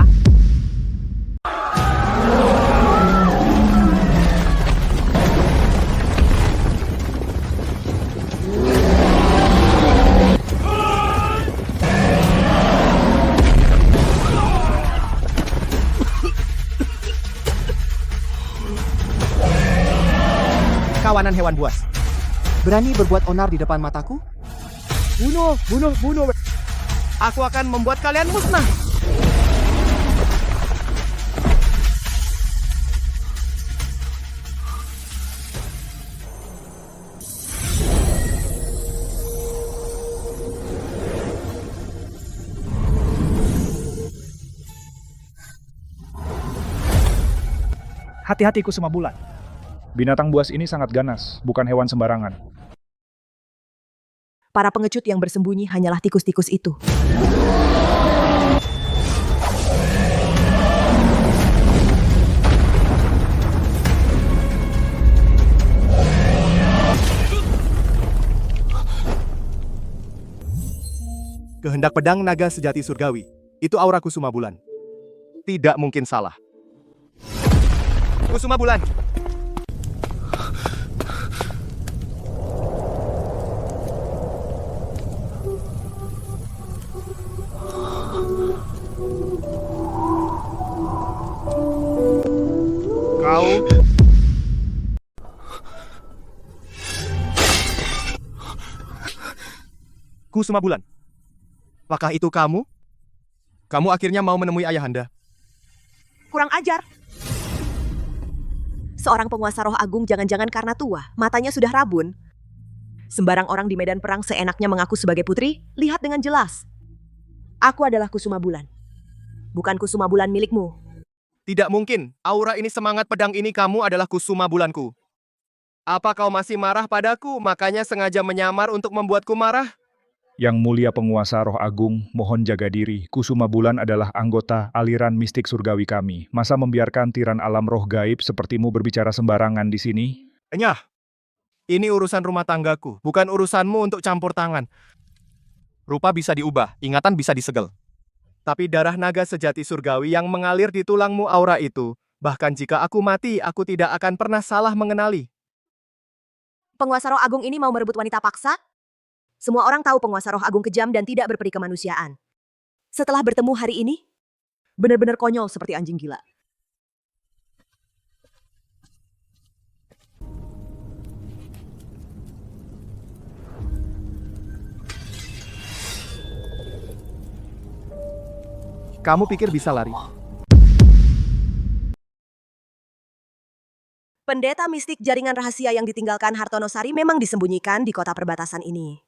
Kawanan hewan buas. Berani berbuat onar di depan mataku? Bunuh, bunuh, bunuh. Aku akan membuat kalian musnah. Hati-hati Kusuma Bulan. Binatang buas ini sangat ganas, bukan hewan sembarangan. Para pengecut yang bersembunyi hanyalah tikus-tikus itu. Kehendak pedang naga sejati surgawi. Itu aura Kusuma Bulan. Tidak mungkin salah. Kusuma Bulan. Kau Kusuma Bulan. Apakah itu kamu? Kamu akhirnya mau menemui ayahanda. Kurang ajar. Seorang penguasa roh agung jangan-jangan karena tua, matanya sudah rabun. Sembarang orang di medan perang seenaknya mengaku sebagai putri, lihat dengan jelas. Aku adalah Kusuma Bulan. Bukan Kusuma Bulan milikmu. Tidak mungkin, aura ini semangat pedang ini kamu adalah Kusuma Bulanku. Apa kau masih marah padaku, makanya sengaja menyamar untuk membuatku marah? Yang mulia penguasa roh agung, mohon jaga diri. Kusuma Bulan adalah anggota aliran mistik surgawi kami. Masa membiarkan tiran alam roh gaib sepertimu berbicara sembarangan di sini? Enyah, ini urusan rumah tanggaku, bukan urusanmu untuk campur tangan. Rupa bisa diubah, ingatan bisa disegel. Tapi darah naga sejati surgawi yang mengalir di tulangmu aura itu, bahkan jika aku mati, aku tidak akan pernah salah mengenali. Penguasa roh agung ini mau merebut wanita paksa? Semua orang tahu penguasa roh agung kejam dan tidak berperi kemanusiaan. Setelah bertemu hari ini, benar-benar konyol seperti anjing gila. Kamu pikir bisa lari? Pendeta mistik jaringan rahasia yang ditinggalkan Hartono Sari memang disembunyikan di kota perbatasan ini.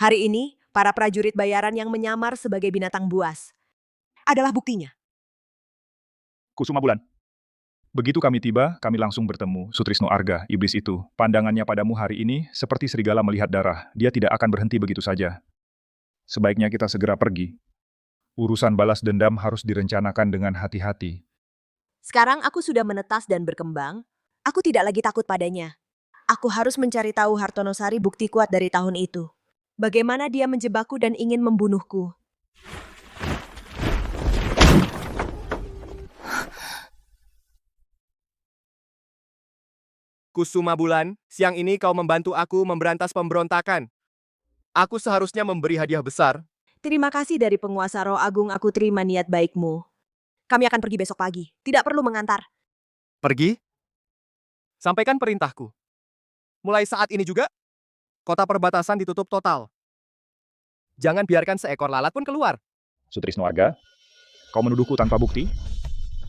Hari ini, Para prajurit bayaran yang menyamar sebagai binatang buas adalah buktinya. Kusuma Bulan. Begitu kami tiba, kami langsung bertemu Sutrisno Arga, iblis itu. Pandangannya padamu hari ini seperti serigala melihat darah. Dia tidak akan berhenti begitu saja. Sebaiknya kita segera pergi. Urusan balas dendam harus direncanakan dengan hati-hati. Sekarang aku sudah menetas dan berkembang. Aku tidak lagi takut padanya. Aku harus mencari tahu Hartonosari bukti kuat dari tahun itu. Bagaimana dia menjebakku dan ingin membunuhku. Kusuma Bulan, siang ini kau membantu aku memberantas pemberontakan. Aku seharusnya memberi hadiah besar. Terima kasih dari penguasa roh agung, aku terima niat baikmu. Kami akan pergi besok pagi. Tidak perlu mengantar. Pergi? Sampaikan perintahku. Mulai saat ini juga, kota perbatasan ditutup total. Jangan biarkan seekor lalat pun keluar. Sutrisno Arga, kau menuduhku tanpa bukti?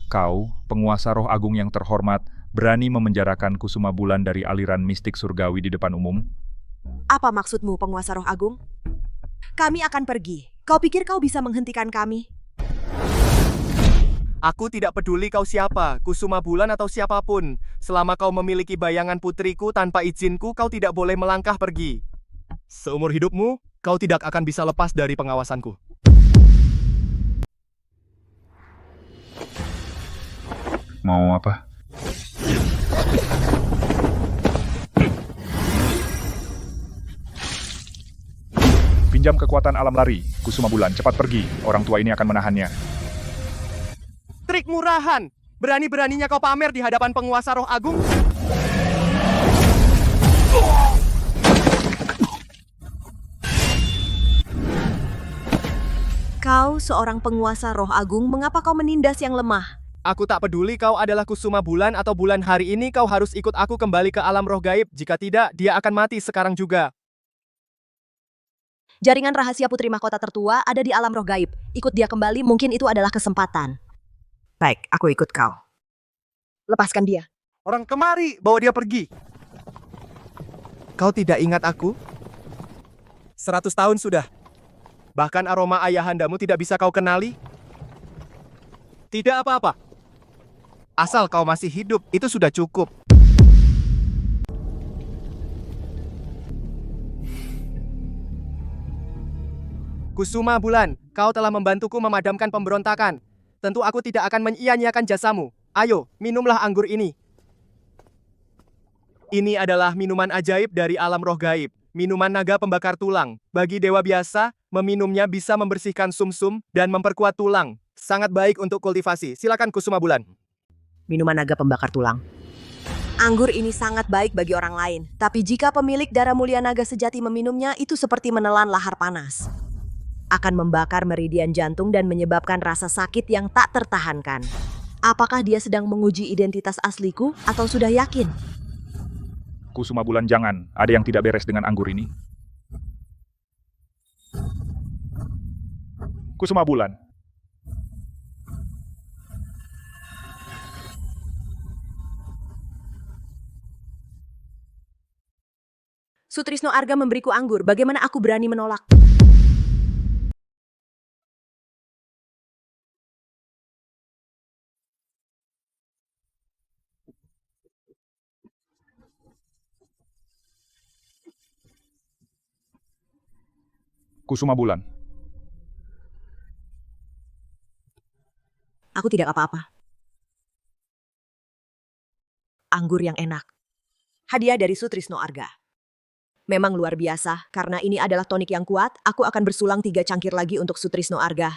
Kau, penguasa roh agung yang terhormat, berani memenjarakan Kusuma Bulan dari aliran mistik surgawi di depan umum? Apa maksudmu, penguasa roh agung? Kami akan pergi. Kau pikir kau bisa menghentikan kami? Aku tidak peduli kau siapa, Kusuma Bulan atau siapapun. Selama kau memiliki bayangan putriku tanpa izinku, kau tidak boleh melangkah pergi. Seumur hidupmu, kau tidak akan bisa lepas dari pengawasanku. Mau apa? Pinjam kekuatan alam lari. Kusuma Bulan, cepat pergi. Orang tua ini akan menahannya. Trik murahan! Berani-beraninya kau pamer di hadapan penguasa roh agung? Kau seorang penguasa roh agung, mengapa kau menindas yang lemah? Aku tak peduli kau adalah Kusuma Bulan atau bulan hari ini, kau harus ikut aku kembali ke alam roh gaib. Jika tidak, dia akan mati sekarang juga. Jaringan rahasia putri mahkota tertua ada di alam roh gaib. Ikut dia kembali, mungkin itu adalah kesempatan. Baik, aku ikut kau. Lepaskan dia. Orang kemari, bawa dia pergi. Kau tidak ingat aku? 100 tahun sudah. Bahkan aroma ayahandamu tidak bisa kau kenali? Tidak apa-apa. Asal kau masih hidup, itu sudah cukup. Kusuma Bulan, kau telah membantuku memadamkan pemberontakan. Tentu aku tidak akan menyia-nyiakan jasamu. Ayo, minumlah anggur ini. Ini adalah minuman ajaib dari alam roh gaib. Minuman naga pembakar tulang. Bagi dewa biasa, meminumnya bisa membersihkan sumsum dan memperkuat tulang. Sangat baik untuk kultivasi. Silakan Kusuma Bulan. Minuman naga pembakar tulang. Anggur ini sangat baik bagi orang lain. Tapi jika pemilik darah mulia naga sejati meminumnya, itu seperti menelan lahar panas. Akan membakar meridian jantung dan menyebabkan rasa sakit yang tak tertahankan. Apakah dia sedang menguji identitas asliku atau sudah yakin? Kusuma Bulan, jangan. Ada yang tidak beres dengan anggur ini. Kusuma Bulan. Sutrisno Arga memberiku anggur, bagaimana aku berani menolak? Kusuma Bulan. Aku tidak apa-apa. Anggur yang enak. Hadiah dari Sutrisno Arga. Memang luar biasa, karena ini adalah tonik yang kuat, aku akan bersulang 3 cangkir lagi untuk Sutrisno Arga.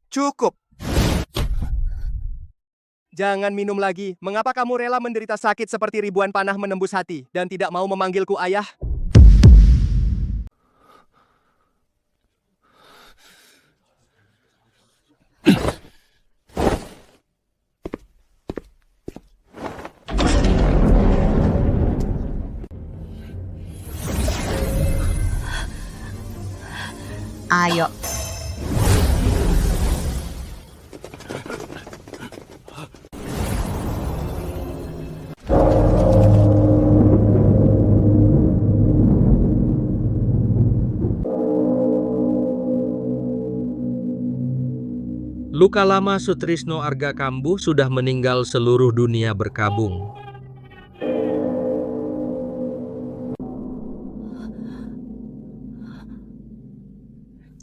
Cukup. Jangan minum lagi. Mengapa kamu rela menderita sakit seperti ribuan panah menembus hati dan tidak mau memanggilku ayah? Ayo. Luka lama Sutrisno Arga Kambuh sudah meninggal, seluruh dunia berkabung.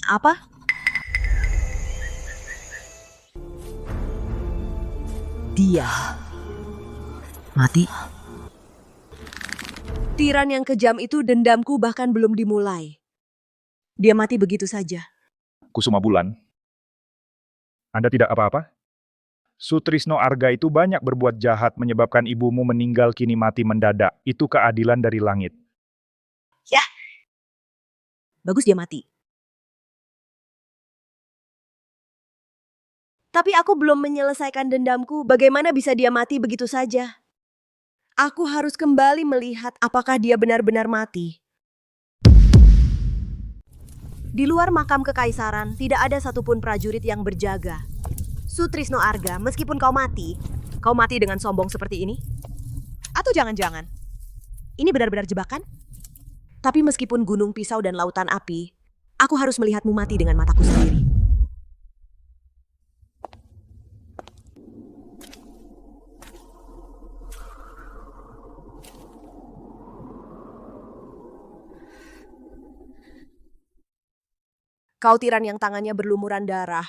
Apa? Dia mati. Tiran yang kejam itu, dendamku bahkan belum dimulai. Dia mati begitu saja. Kusuma Bulan, Anda tidak apa-apa? Sutrisno Arga itu banyak berbuat jahat menyebabkan ibumu meninggal kini mati mendadak. Itu keadilan dari langit. Ya. Bagus dia mati. Tapi aku belum menyelesaikan dendamku. Bagaimana bisa dia mati begitu saja? Aku harus kembali melihat apakah dia benar-benar mati. Di luar makam kekaisaran, tidak ada satupun prajurit yang berjaga. Sutrisno Arga, meskipun kau mati dengan sombong seperti ini? Atau jangan-jangan, ini benar-benar jebakan? Tapi meskipun gunung pisau dan lautan api, aku harus melihatmu mati dengan mataku sendiri. Kau tiran yang tangannya berlumuran darah,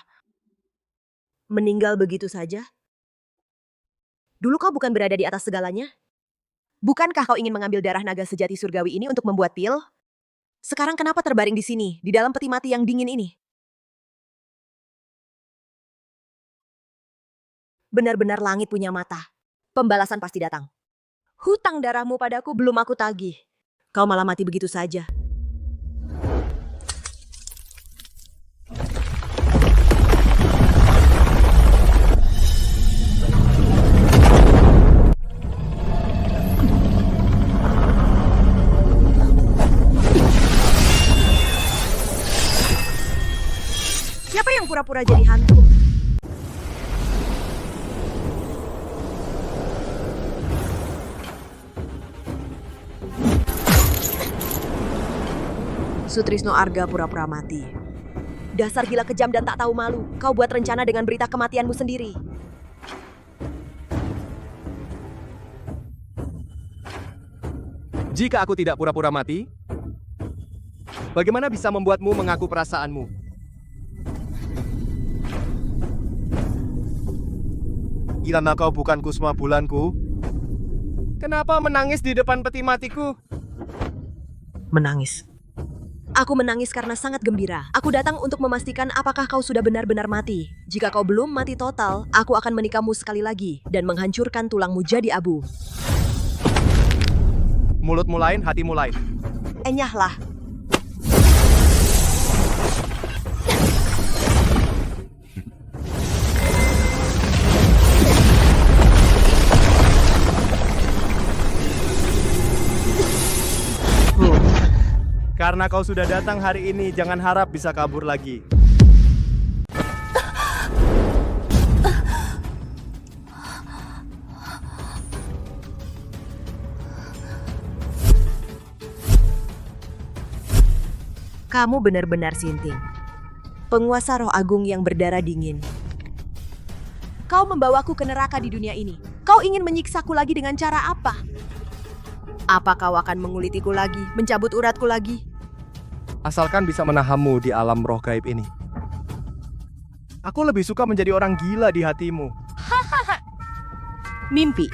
meninggal begitu saja? Dulu kau bukan berada di atas segalanya? Bukankah kau ingin mengambil darah naga sejati surgawi ini untuk membuat pil? Sekarang kenapa terbaring di sini, di dalam peti mati yang dingin ini? Benar-benar langit punya mata. Pembalasan pasti datang. Hutang darahmu padaku belum aku tagih. Kau malah mati begitu saja. Siapa yang pura-pura jadi hantu? Sutrisno Arga pura-pura mati. Dasar gila kejam dan tak tahu malu. Kau buat rencana dengan berita kematianmu sendiri. Jika aku tidak pura-pura mati, bagaimana bisa membuatmu mengaku perasaanmu? Kirana kau bukan Kusuma Bulanku? Kenapa menangis di depan peti matiku? Menangis. Aku menangis karena sangat gembira. Aku datang untuk memastikan apakah kau sudah benar-benar mati. Jika kau belum mati total, aku akan menikahmu sekali lagi dan menghancurkan tulangmu jadi abu. Mulutmu lain, hatimu lain. Enyahlah. Karena kau sudah datang hari ini, jangan harap bisa kabur lagi. Kamu benar-benar Sinting. Penguasa roh agung yang berdarah dingin. Kau membawaku ke neraka di dunia ini. Kau ingin menyiksaku lagi dengan cara apa? Apa kau akan mengulitiku lagi, mencabut uratku lagi? Asalkan bisa menahanmu di alam roh gaib ini. Aku lebih suka menjadi orang gila di hatimu. Mimpi.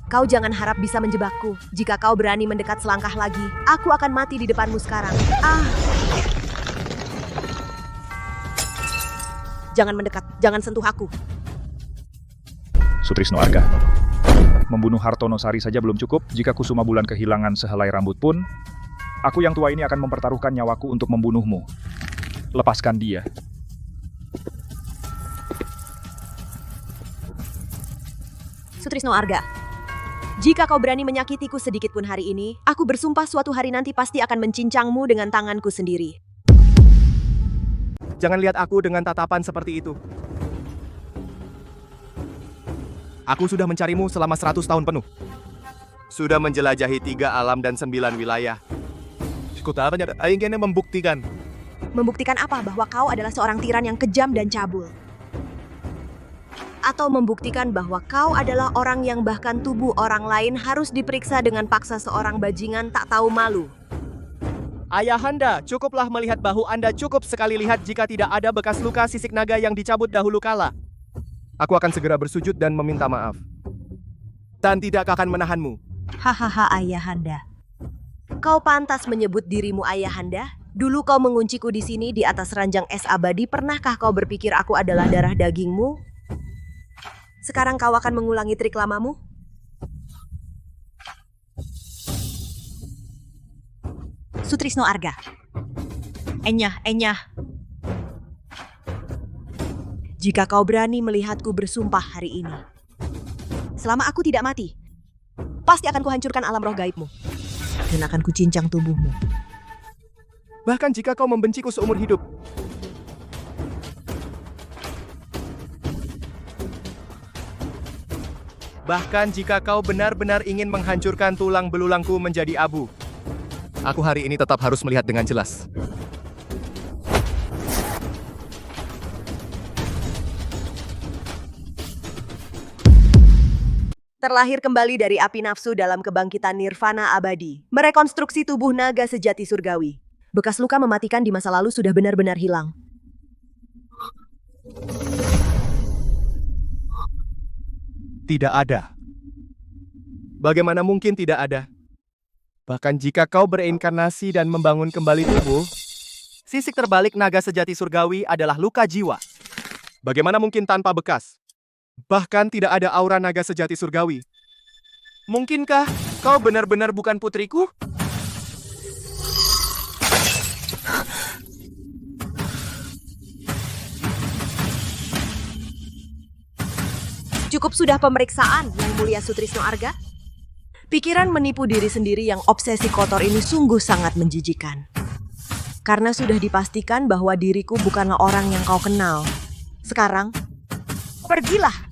Kau jangan harap bisa menjebakku. Jika kau berani mendekat selangkah lagi, aku akan mati di depanmu sekarang. Jangan mendekat, jangan sentuh aku. Sutrisno Arga, membunuh Hartono Sari saja belum cukup. Jika Kusuma Bulan kehilangan sehelai rambut pun, aku yang tua ini akan mempertaruhkan nyawaku untuk membunuhmu. Lepaskan dia. Sutrisno Arga, Jika kau berani menyakitiku sedikit pun hari ini, aku bersumpah suatu hari nanti pasti akan mencincangmu dengan tanganku sendiri. Jangan lihat aku dengan tatapan seperti itu. Aku sudah mencarimu selama 100 tahun penuh. Sudah menjelajahi 3 alam dan 9 wilayah. Kutanya ingin membuktikan. Membuktikan apa? Bahwa kau adalah seorang tiran yang kejam dan cabul. Atau membuktikan bahwa kau adalah orang yang bahkan tubuh orang lain harus diperiksa dengan paksa seorang bajingan tak tahu malu. Ayahanda, cukuplah melihat bahu Anda, cukup sekali lihat jika tidak ada bekas luka sisik naga yang dicabut dahulu kala. Aku akan segera bersujud dan meminta maaf. Dan tidak akan menahanmu. Hahaha ayahanda. Kau pantas menyebut dirimu ayahanda? Dulu kau mengunciku di sini di atas ranjang es abadi. Pernahkah kau berpikir aku adalah darah dagingmu? Sekarang kau akan mengulangi trik lamamu? Sutrisno Arga. Enyah. Jika kau berani melihatku bersumpah hari ini, selama aku tidak mati, pasti akan kuhancurkan alam roh gaibmu. Dan akan kucincang tubuhmu. Bahkan jika kau membenciku seumur hidup. Bahkan jika kau benar-benar ingin menghancurkan tulang belulangku menjadi abu. Aku hari ini tetap harus melihat dengan jelas. Terlahir kembali dari api nafsu dalam kebangkitan nirvana abadi. Merekonstruksi tubuh naga sejati surgawi. Bekas luka mematikan di masa lalu sudah benar-benar hilang. Tidak ada. Bagaimana mungkin tidak ada? Bahkan jika kau bereinkarnasi dan membangun kembali tubuh, sisik terbalik naga sejati surgawi adalah luka jiwa. Bagaimana mungkin tanpa bekas? Bahkan tidak ada aura naga sejati surgawi. Mungkinkah kau benar-benar bukan putriku? Cukup sudah pemeriksaan, Yang Mulia Sutrisno Arga. Pikiran menipu diri sendiri yang obsesi kotor ini sungguh sangat menjijikan. Karena sudah dipastikan bahwa diriku bukanlah orang yang kau kenal. Sekarang, pergilah.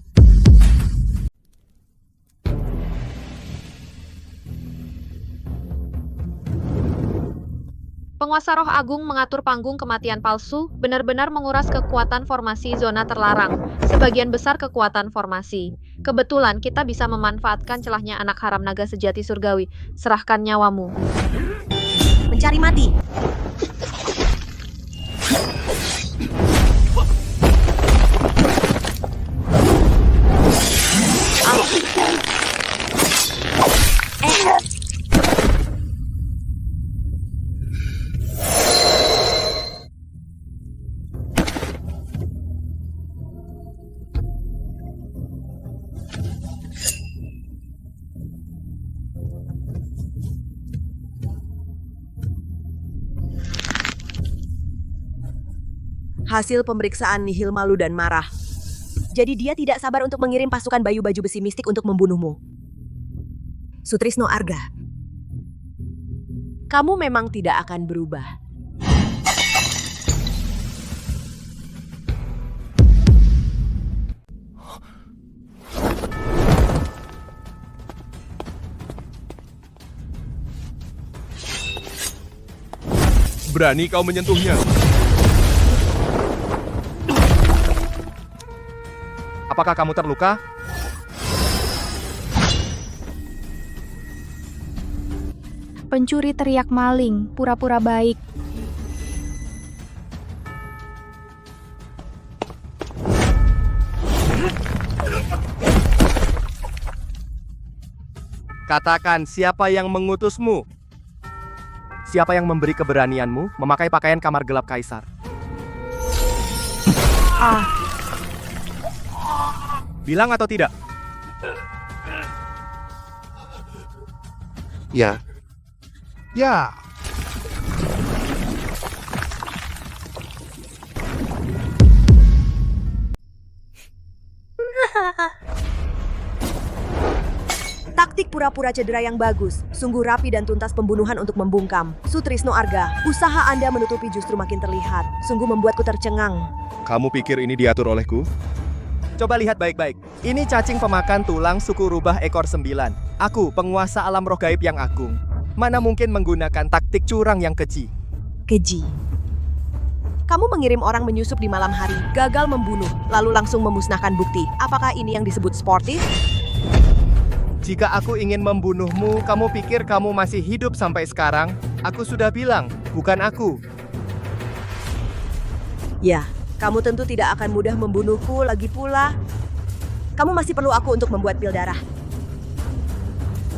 Penguasa roh agung mengatur panggung kematian palsu, benar-benar menguras kekuatan formasi zona terlarang. Sebagian besar kekuatan formasi. Kebetulan kita bisa memanfaatkan celahnya anak haram naga sejati surgawi. Serahkan nyawamu. Mencari mati. Hasil pemeriksaan nihil malu dan marah. Jadi dia tidak sabar untuk mengirim pasukan bayu baju besi mistik untuk membunuhmu. Sutrisno Arga, kamu memang tidak akan berubah. Berani kau menyentuhnya? Apakah kamu terluka? Pencuri teriak maling, pura-pura baik. Katakan, siapa yang mengutusmu? Siapa yang memberi keberanianmu memakai pakaian kamar gelap kaisar? Bilang atau tidak? Ya. Ya. Taktik pura-pura cedera yang bagus. Sungguh rapi dan tuntas pembunuhan untuk membungkam. Sutrisno Arga, usaha Anda menutupi justru makin terlihat. Sungguh membuatku tercengang. Kamu pikir ini diatur olehku? Coba lihat baik-baik. Ini cacing pemakan tulang suku rubah ekor 9. Aku, penguasa alam roh gaib yang agung. Mana mungkin menggunakan taktik curang yang keji. Keji. Kamu mengirim orang menyusup di malam hari, gagal membunuh, lalu langsung memusnahkan bukti. Apakah ini yang disebut sportif? Jika aku ingin membunuhmu, kamu pikir kamu masih hidup sampai sekarang? Aku sudah bilang, bukan aku. Ya, kamu tentu tidak akan mudah membunuhku lagi pula. Kamu masih perlu aku untuk membuat pil darah.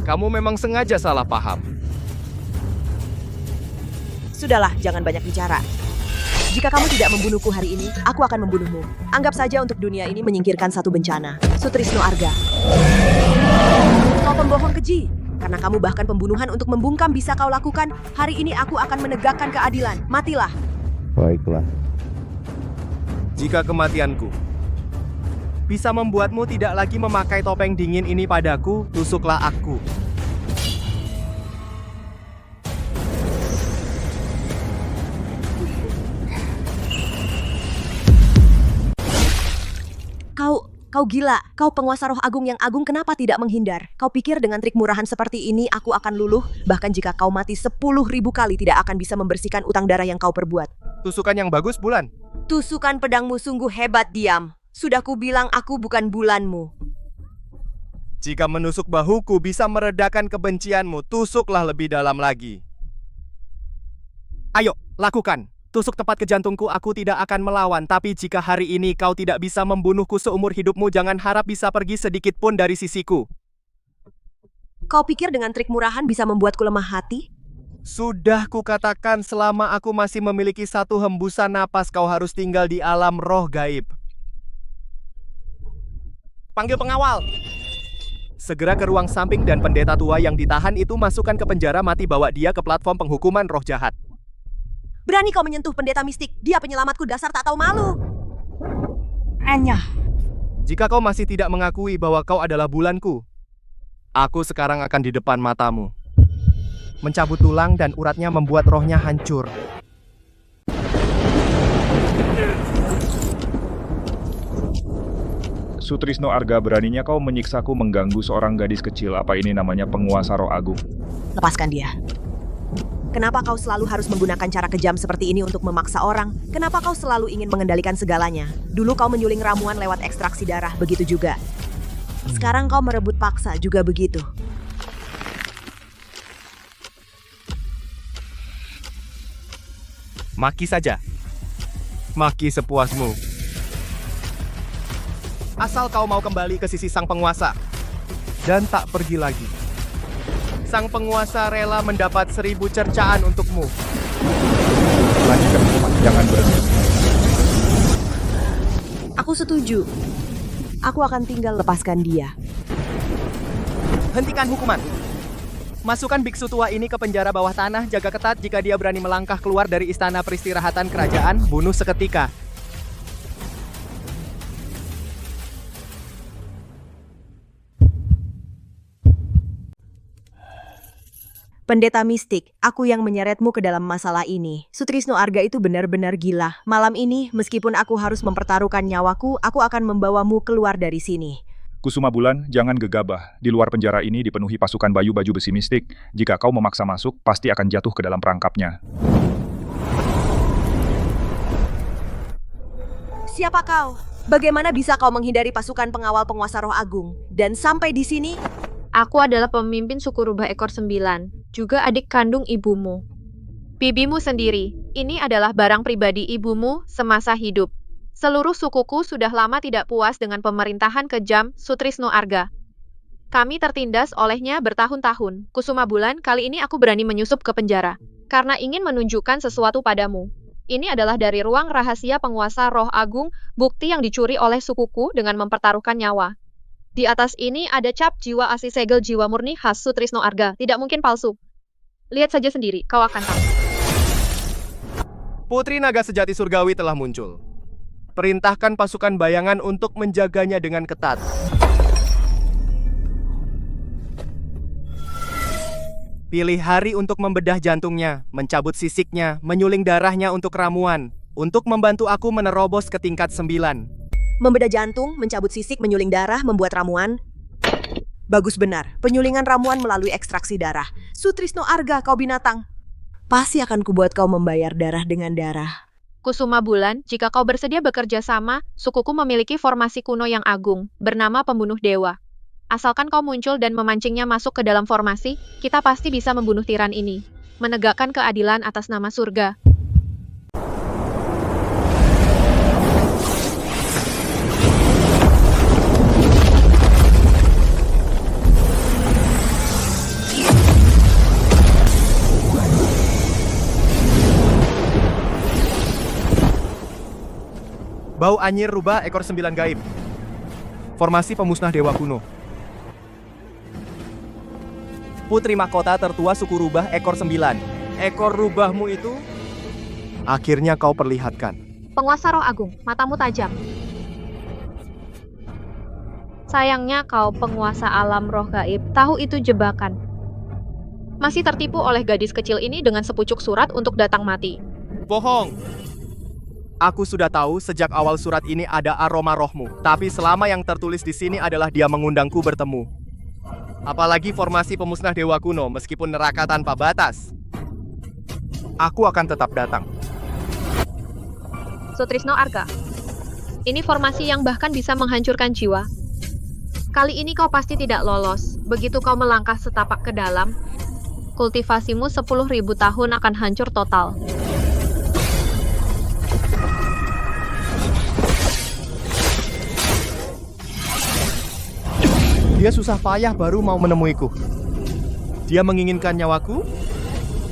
Kamu memang sengaja salah paham. Sudahlah, jangan banyak bicara. Jika kamu tidak membunuhku hari ini, aku akan membunuhmu. Anggap saja untuk dunia ini menyingkirkan satu bencana. Sutrisno Arga. Kau pembohong keji. Karena kamu bahkan pembunuhan untuk membungkam bisa kau lakukan, hari ini aku akan menegakkan keadilan. Matilah. Baiklah. Jika kematianku bisa membuatmu tidak lagi memakai topeng dingin ini padaku, tusuklah aku. Kau gila, kau penguasa roh agung yang agung, kenapa tidak menghindar? Kau pikir dengan trik murahan seperti ini aku akan luluh? Bahkan jika kau mati 10.000 kali tidak akan bisa membersihkan utang darah yang kau perbuat. Tusukan yang bagus, Bulan. Tusukan pedangmu sungguh hebat, Diam. Sudah kubilang aku bukan bulanmu. Jika menusuk bahuku bisa meredakan kebencianmu, tusuklah lebih dalam lagi. Ayo, lakukan. Tusuk tepat ke jantungku, aku tidak akan melawan. Tapi jika hari ini kau tidak bisa membunuhku seumur hidupmu, jangan harap bisa pergi sedikit pun dari sisiku. Kau pikir dengan trik murahan bisa membuatku lemah hati? Sudah kukatakan, selama aku masih memiliki satu hembusan napas, kau harus tinggal di alam roh gaib. Panggil pengawal. Segera ke ruang samping dan pendeta tua yang ditahan itu masukkan ke penjara mati, bawa dia ke platform penghukuman roh jahat. Berani kau menyentuh pendeta mistik, dia penyelamatku, dasar tak tahu malu. Anyah. Jika kau masih tidak mengakui bahwa kau adalah bulanku, aku sekarang akan di depan matamu. Mencabut tulang dan uratnya membuat rohnya hancur. Sutrisno Arga, beraninya kau menyiksaku, mengganggu seorang gadis kecil. Apa ini namanya penguasa roh agung? Lepaskan dia. Kenapa kau selalu harus menggunakan cara kejam seperti ini untuk memaksa orang? Kenapa kau selalu ingin mengendalikan segalanya? Dulu kau menyuling ramuan lewat ekstraksi darah, begitu juga. Sekarang kau merebut paksa, juga begitu. Maki saja. Maki sepuasmu. Asal kau mau kembali ke sisi sang penguasa dan tak pergi lagi. Sang penguasa rela mendapat 1000 cercaan untukmu. Lanjutkan hukuman, jangan berhenti. Aku setuju. Aku akan tinggal lepaskan dia. Hentikan hukuman. Masukkan biksu tua ini ke penjara bawah tanah, jaga ketat. Jika dia berani melangkah keluar dari istana peristirahatan kerajaan, bunuh seketika. Pendeta mistik, aku yang menyeretmu ke dalam masalah ini. Sutrisno Arga itu benar-benar gila. Malam ini, meskipun aku harus mempertaruhkan nyawaku, aku akan membawamu keluar dari sini. Kusuma Bulan, jangan gegabah. Di luar penjara ini dipenuhi pasukan bayu baju besi mistik. Jika kau memaksa masuk, pasti akan jatuh ke dalam perangkapnya. Siapa kau? Bagaimana bisa kau menghindari pasukan pengawal penguasa roh agung? Dan sampai di sini, Aku adalah pemimpin suku rubah ekor 9, juga adik kandung ibumu. Bibimu sendiri, ini adalah barang pribadi ibumu semasa hidup. Seluruh sukuku sudah lama tidak puas dengan pemerintahan kejam Sutrisno Arga. Kami tertindas olehnya bertahun-tahun. Kusuma Bulan, kali ini aku berani menyusup ke penjara. Karena ingin menunjukkan sesuatu padamu. Ini adalah dari ruang rahasia penguasa roh agung, bukti yang dicuri oleh sukuku dengan mempertaruhkan nyawa. Di atas ini ada cap jiwa asli segel jiwa murni khas Sutrisno Arga. Tidak mungkin palsu. Lihat saja sendiri, kau akan tahu. Putri naga sejati surgawi telah muncul. Perintahkan pasukan bayangan untuk menjaganya dengan ketat. Pilih hari untuk membedah jantungnya, mencabut sisiknya, menyuling darahnya untuk ramuan, untuk membantu aku menerobos ke tingkat 9. Membedah jantung, mencabut sisik, menyuling darah, membuat ramuan. Bagus benar, penyulingan ramuan melalui ekstraksi darah. Sutrisno Arga, kau binatang. Pasti akan kubuat kau membayar darah dengan darah. Kusuma Bulan, jika kau bersedia bekerja sama, sukuku memiliki formasi kuno yang agung, bernama Pembunuh Dewa. Asalkan kau muncul dan memancingnya masuk ke dalam formasi, kita pasti bisa membunuh tiran ini. Menegakkan keadilan atas nama surga. Bau anyir rubah ekor 9 gaib. Formasi pemusnah dewa kuno. Putri mahkota tertua suku rubah ekor 9. Ekor rubahmu itu akhirnya kau perlihatkan. Penguasa roh agung, matamu tajam. Sayangnya kau penguasa alam roh gaib, tahu itu jebakan. Masih tertipu oleh gadis kecil ini dengan sepucuk surat untuk datang mati. Bohong. Aku sudah tahu sejak awal surat ini ada aroma rohmu. Tapi selama yang tertulis di sini adalah dia mengundangku bertemu. Apalagi formasi pemusnah dewa kuno, meskipun neraka tanpa batas. Aku akan tetap datang. Sutrisno Arga, ini formasi yang bahkan bisa menghancurkan jiwa. Kali ini kau pasti tidak lolos. Begitu kau melangkah setapak ke dalam, kultivasimu 10.000 tahun akan hancur total. Dia susah payah baru mau menemuiku. Dia menginginkan nyawaku?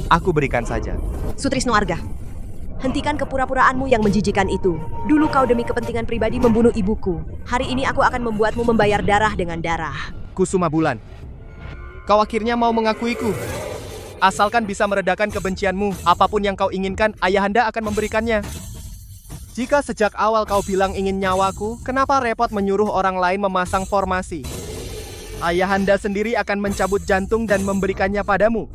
Aku berikan saja. Sutrisno Arga, hentikan kepura-puraanmu yang menjijikan itu. Dulu kau demi kepentingan pribadi membunuh ibuku. Hari ini aku akan membuatmu membayar darah dengan darah. Kusuma Bulan, kau akhirnya mau mengakuiku. Asalkan bisa meredakan kebencianmu, apapun yang kau inginkan, Ayahanda akan memberikannya. Jika sejak awal kau bilang ingin nyawaku, kenapa repot menyuruh orang lain memasang formasi? Ayahanda sendiri akan mencabut jantung dan memberikannya padamu.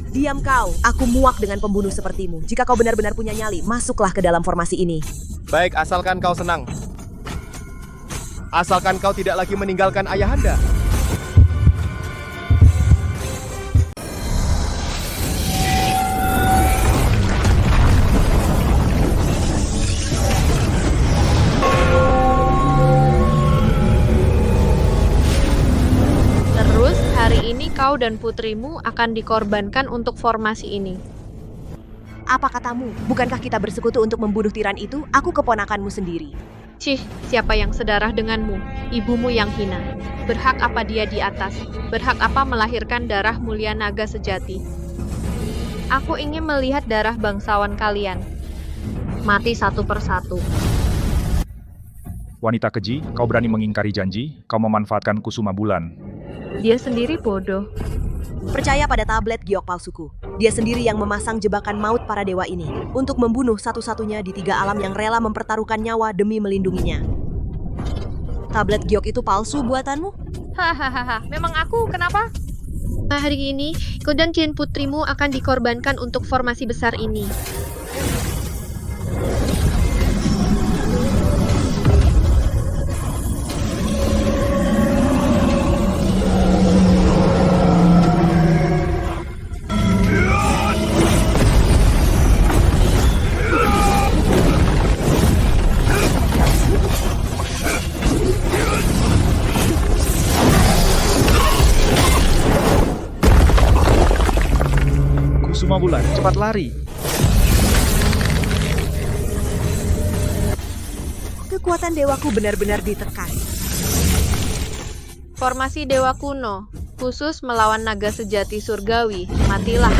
Diam kau, aku muak dengan pembunuh sepertimu. Jika kau benar-benar punya nyali, masuklah ke dalam formasi ini. Baik, asalkan kau senang. Asalkan kau tidak lagi meninggalkan Ayahanda. Kau dan putrimu akan dikorbankan untuk formasi ini. Apa katamu? Bukankah kita bersekutu untuk membunuh tiran itu? Aku keponakanmu sendiri. Cih, siapa yang sedarah denganmu? Ibumu yang hina. Berhak apa dia di atas? Berhak apa melahirkan darah mulia naga sejati? Aku ingin melihat darah bangsawan kalian. Mati satu persatu. Wanita keji, kau berani mengingkari janji, kau memanfaatkan Kusuma Bulan. Dia sendiri bodoh. Percaya pada tablet giok palsuku. Dia sendiri yang memasang jebakan maut para dewa ini untuk membunuh satu-satunya di 3 alam yang rela mempertaruhkan nyawa demi melindunginya. Tablet giok itu palsu buatanmu? Hahaha, memang aku, kenapa? Nah, hari ini, kau dan Jin putrimu akan dikorbankan untuk formasi besar ini. Kusuma Bulan, cepat lari. Kekuatan dewaku benar-benar ditekan. Formasi dewa kuno, khusus melawan naga sejati surgawi, matilah.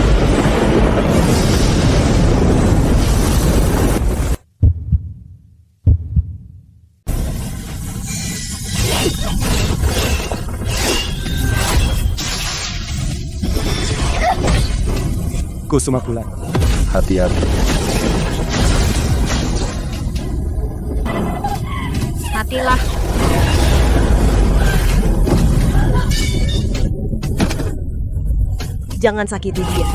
Kusuma Bulan, hati-hati. Matilah. Jangan sakiti dia.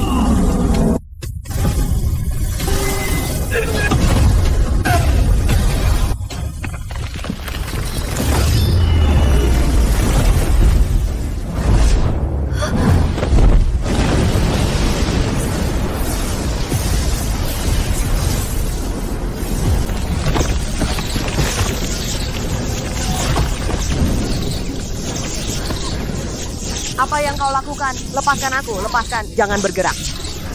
Apa yang kau lakukan? Lepaskan aku, lepaskan. Jangan bergerak.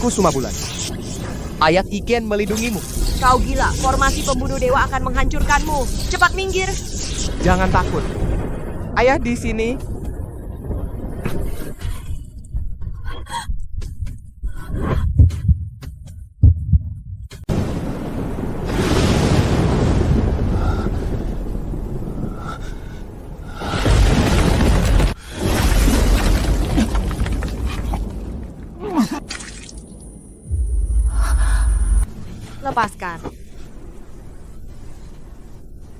Kusuma Bulan. Ayah Iken melindungimu. Kau gila, formasi pembunuh dewa akan menghancurkanmu. Cepat minggir. Jangan takut. Ayah di sini. Lepaskan.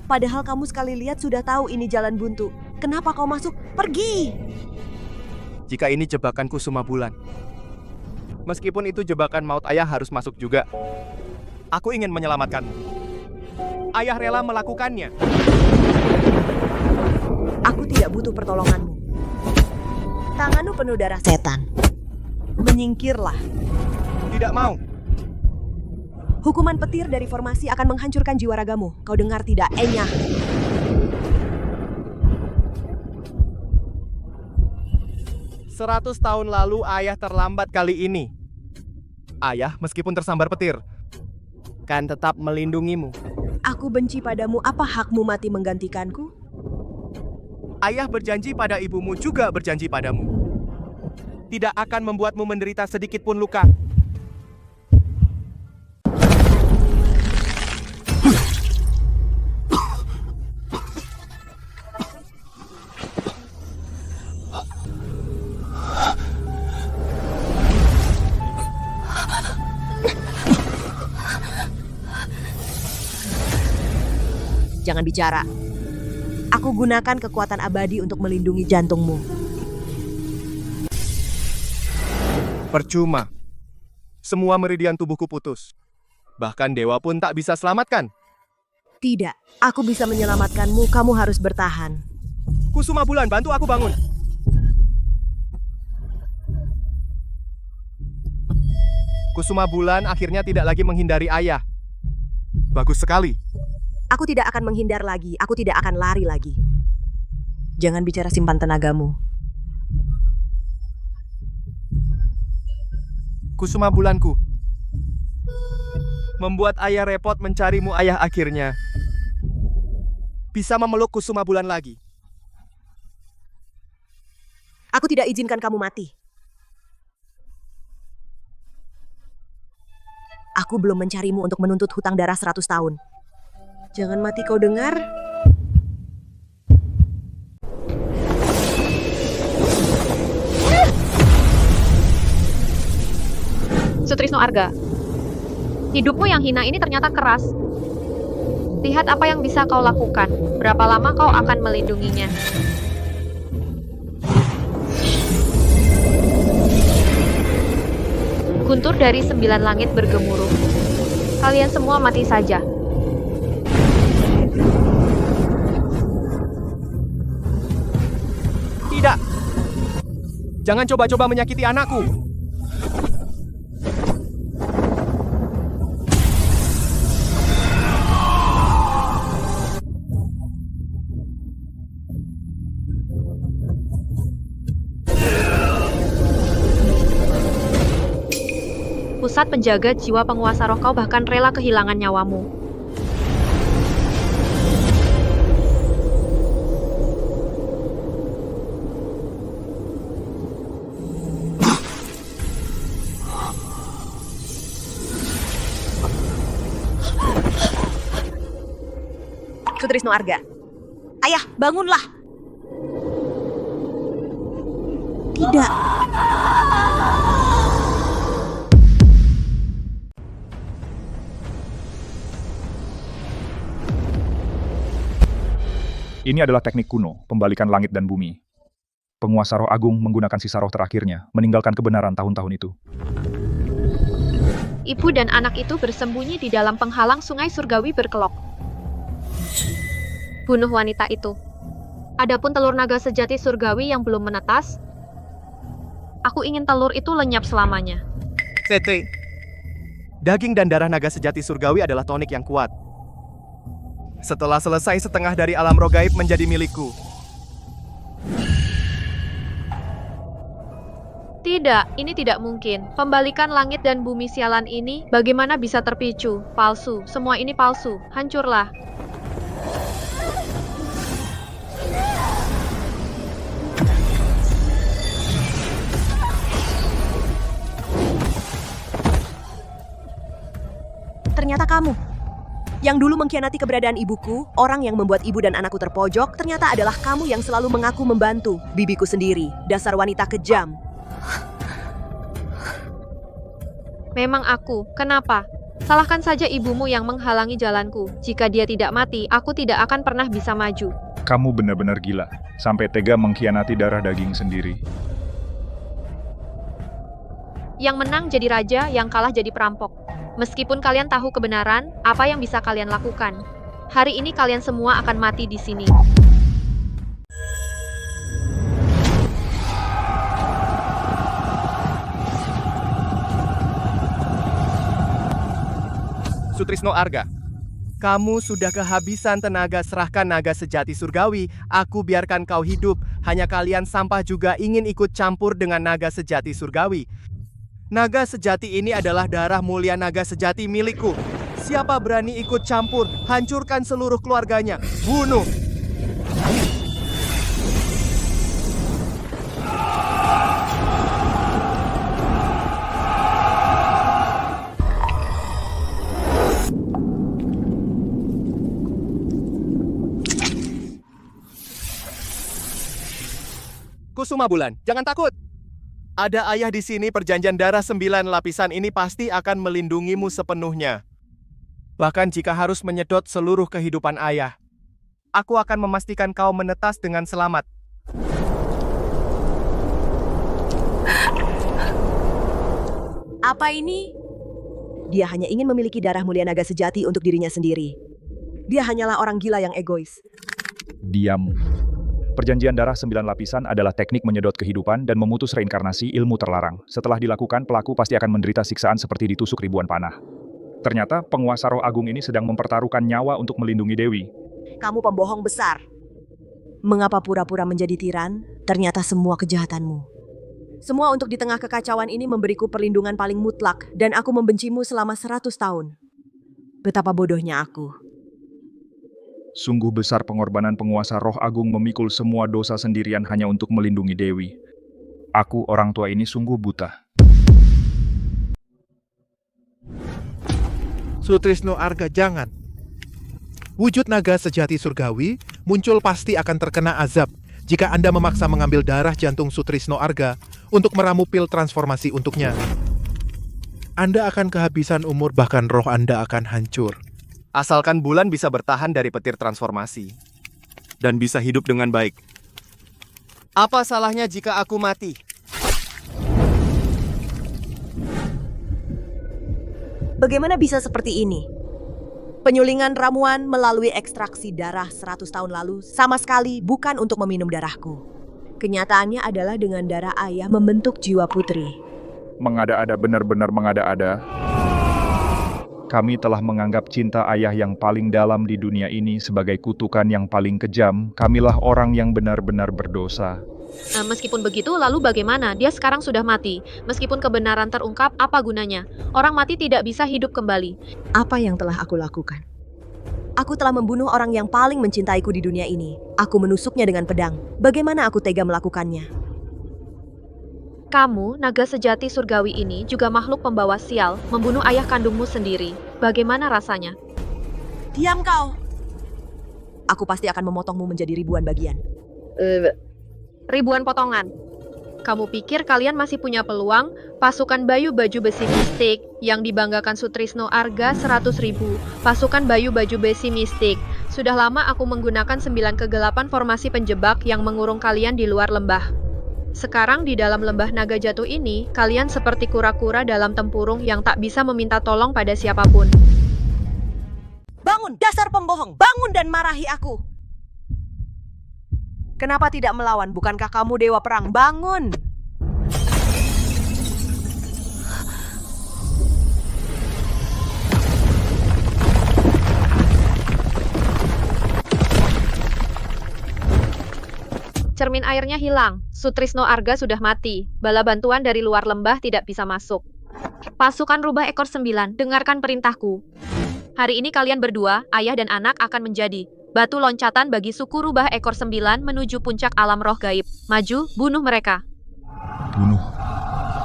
Padahal kamu sekali lihat sudah tahu ini jalan buntu. Kenapa kau masuk? Pergi! Jika ini jebakan Kusuma Bulan. Meskipun itu jebakan maut, ayah harus masuk juga. Aku ingin menyelamatkanmu. Ayah rela melakukannya. Aku tidak butuh pertolonganmu. Tanganmu penuh darah setan. Menyingkirlah. Tidak mau. Hukuman petir dari formasi akan menghancurkan jiwa ragamu. Kau dengar tidak, Enya? Seratus tahun lalu ayah terlambat kali ini. Ayah, meskipun tersambar petir, kan tetap melindungimu. Aku benci padamu. Apa hakmu mati menggantikanku? Ayah berjanji pada ibumu juga berjanji padamu. Tidak akan membuatmu menderita sedikit pun luka. Jangan bicara. Aku gunakan kekuatan abadi untuk melindungi jantungmu. Percuma. Semua meridian tubuhku putus. Bahkan dewa pun tak bisa selamatkan. Tidak, aku bisa menyelamatkanmu. Kamu harus bertahan. Kusuma Bulan, bantu aku bangun. Kusuma Bulan akhirnya tidak lagi menghindari ayah. Bagus sekali. Aku tidak akan menghindar lagi. Aku tidak akan lari lagi. Jangan bicara simpan tenagamu. Kusuma Bulanku. Membuat ayah repot mencarimu, ayah akhirnya bisa memeluk Kusuma Bulan lagi. Aku tidak izinkan kamu mati. Aku belum mencarimu untuk menuntut hutang darah 100 tahun. Jangan mati, kau dengar? Sutrisno Arga, hidupmu yang hina ini ternyata keras. Lihat apa yang bisa kau lakukan. Berapa lama kau akan melindunginya? Guntur dari 9 langit bergemuruh. Kalian semua mati saja. Tidak. Jangan coba-coba menyakiti anakku. Pusat penjaga jiwa penguasa roh, kau bahkan rela kehilangan nyawamu. Sutrisno Arga. Ayah, bangunlah. Tidak. Ini adalah teknik kuno, pembalikan langit dan bumi. penguasa roh agung menggunakan sisa roh terakhirnya, meninggalkan kebenaran tahun-tahun itu. Ibu dan anak itu bersembunyi di dalam penghalang sungai surgawi berkelok. Bunuh wanita itu. Adapun telur naga sejati surgawi yang belum menetas, aku ingin telur itu lenyap selamanya. Setri, daging dan darah naga sejati surgawi adalah tonik yang kuat. Setelah selesai, setengah dari alam roh gaib menjadi milikku. Tidak, ini tidak mungkin. Pembalikan langit dan bumi sialan ini bagaimana bisa terpicu? Palsu, semua ini palsu. Hancurlah. Ternyata kamu. Yang dulu mengkhianati keberadaan ibuku, orang yang membuat ibu dan anakku terpojok, ternyata adalah kamu yang selalu mengaku membantu bibiku sendiri. Dasar wanita kejam. Memang aku. Kenapa? Salahkan saja ibumu yang menghalangi jalanku. Jika dia tidak mati, aku tidak akan pernah bisa maju. Kamu benar-benar gila, sampai tega mengkhianati darah daging sendiri. Yang menang jadi raja, yang kalah jadi perampok. Meskipun kalian tahu kebenaran, apa yang bisa kalian lakukan? Hari ini kalian semua akan mati di sini. Sutrisno Arga, kamu sudah kehabisan tenaga, serahkan naga sejati surgawi. Aku biarkan kau hidup, hanya kalian sampah juga ingin ikut campur dengan naga sejati surgawi. Naga sejati ini adalah darah mulia naga sejati milikku. Siapa berani ikut campur, hancurkan seluruh keluarganya. Bunuh! Kusuma Bulan, jangan takut. Ada ayah di sini, perjanjian darah 9 lapisan ini pasti akan melindungimu sepenuhnya. Bahkan jika harus menyedot seluruh kehidupan ayah, aku akan memastikan kau menetas dengan selamat. Apa ini? Dia hanya ingin memiliki darah mulia naga sejati untuk dirinya sendiri. Dia hanyalah orang gila yang egois. Diam. Perjanjian darah 9 lapisan adalah teknik menyedot kehidupan dan memutus reinkarnasi ilmu terlarang. Setelah dilakukan, pelaku pasti akan menderita siksaan seperti ditusuk ribuan panah. Ternyata penguasa roh agung ini sedang mempertaruhkan nyawa untuk melindungi Dewi. Kamu pembohong besar. Mengapa pura-pura menjadi tiran? Ternyata semua kejahatanmu. Semua untuk di tengah kekacauan ini memberiku perlindungan paling mutlak, dan aku membencimu selama 100 tahun. Betapa bodohnya aku. Sungguh besar pengorbanan penguasa roh agung memikul semua dosa sendirian hanya untuk melindungi Dewi. Aku, orang tua ini, sungguh buta. Sutrisno Arga, jangan. Wujud naga sejati surgawi muncul pasti akan terkena azab jika Anda memaksa mengambil darah jantung Sutrisno Arga untuk meramu pil transformasi untuknya. Anda akan kehabisan umur, bahkan roh Anda akan hancur. Asalkan Bulan bisa bertahan dari petir transformasi dan bisa hidup dengan baik. Apa salahnya jika aku mati? Bagaimana bisa seperti ini? Penyulingan ramuan melalui ekstraksi darah 100 tahun lalu sama sekali bukan untuk meminum darahku. Kenyataannya adalah dengan darah ayah membentuk jiwa putri. Mengada-ada, benar-benar mengada-ada. Kami telah menganggap cinta ayah yang paling dalam di dunia ini sebagai kutukan yang paling kejam. Kamilah orang yang benar-benar berdosa. Meskipun begitu, lalu bagaimana? Dia sekarang sudah mati. Meskipun kebenaran terungkap, apa gunanya? Orang mati tidak bisa hidup kembali. Apa yang telah aku lakukan? Aku telah membunuh orang yang paling mencintaiku di dunia ini. Aku menusuknya dengan pedang. Bagaimana aku tega melakukannya? Kamu, naga sejati surgawi ini, juga makhluk pembawa sial, membunuh ayah kandungmu sendiri. Bagaimana rasanya? Diam kau! Aku pasti akan memotongmu menjadi ribuan bagian. Ribuan potongan. Kamu pikir kalian masih punya peluang? Pasukan Bayu Baju Besi Mistik yang dibanggakan Sutrisno Arga 100.000. Pasukan Bayu Baju Besi Mistik. Sudah lama aku menggunakan 9 kegelapan formasi penjebak yang mengurung kalian di luar lembah. Sekarang di dalam lembah naga jatuh ini, kalian seperti kura-kura dalam tempurung yang tak bisa meminta tolong pada siapapun. Bangun, dasar pembohong! Bangun dan marahi aku! Kenapa tidak melawan? Bukankah kamu dewa perang? Bangun! Cermin airnya hilang. Sutrisno Arga sudah mati. Bala bantuan dari luar lembah tidak bisa masuk. Pasukan rubah ekor 9, dengarkan perintahku. Hari ini kalian berdua, ayah dan anak akan menjadi batu loncatan bagi suku rubah ekor 9 menuju puncak alam roh gaib. Maju, bunuh mereka. Bunuh.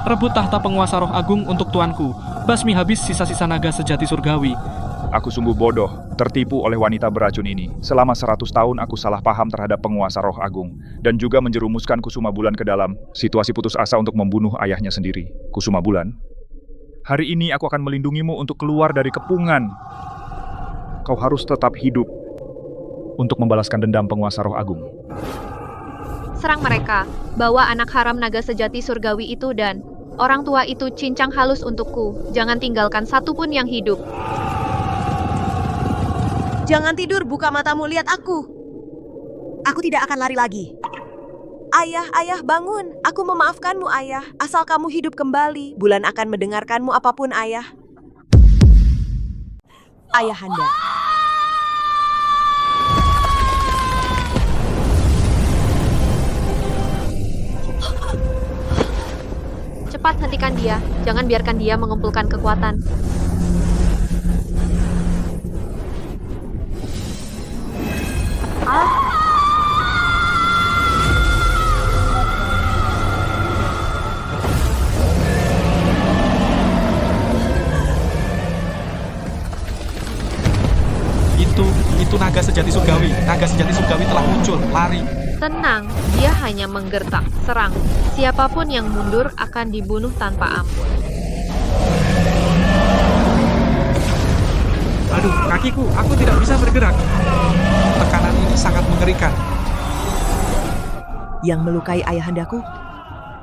Rebut tahta penguasa roh agung untuk tuanku. Basmi habis sisa-sisa naga sejati surgawi. Aku sungguh bodoh, tertipu oleh wanita beracun ini. Selama 100 tahun aku salah paham terhadap penguasa roh agung, dan juga menjerumuskan Kusuma Bulan ke dalam situasi putus asa untuk membunuh ayahnya sendiri. Kusuma Bulan, hari ini aku akan melindungimu untuk keluar dari kepungan. Kau harus tetap hidup untuk membalaskan dendam penguasa roh agung. Serang mereka, bawa anak haram naga sejati surgawi itu dan orang tua itu cincang halus untukku. Jangan tinggalkan satupun yang hidup. Jangan tidur, buka matamu, lihat aku. Aku tidak akan lari lagi. Ayah, ayah, bangun. Aku memaafkanmu, ayah. Asal kamu hidup kembali, bulan akan mendengarkanmu apapun, ayah. Ayahanda. Cepat hentikan dia, jangan biarkan dia mengumpulkan kekuatan. Itu naga sejati surgawi. Naga sejati surgawi telah muncul, lari. Tenang, dia hanya menggertak, serang. Siapapun yang mundur akan dibunuh tanpa ampun. Aduh, kakiku, aku tidak bisa bergerak. Tekanan ini sangat mengerikan. Yang melukai ayahandaku?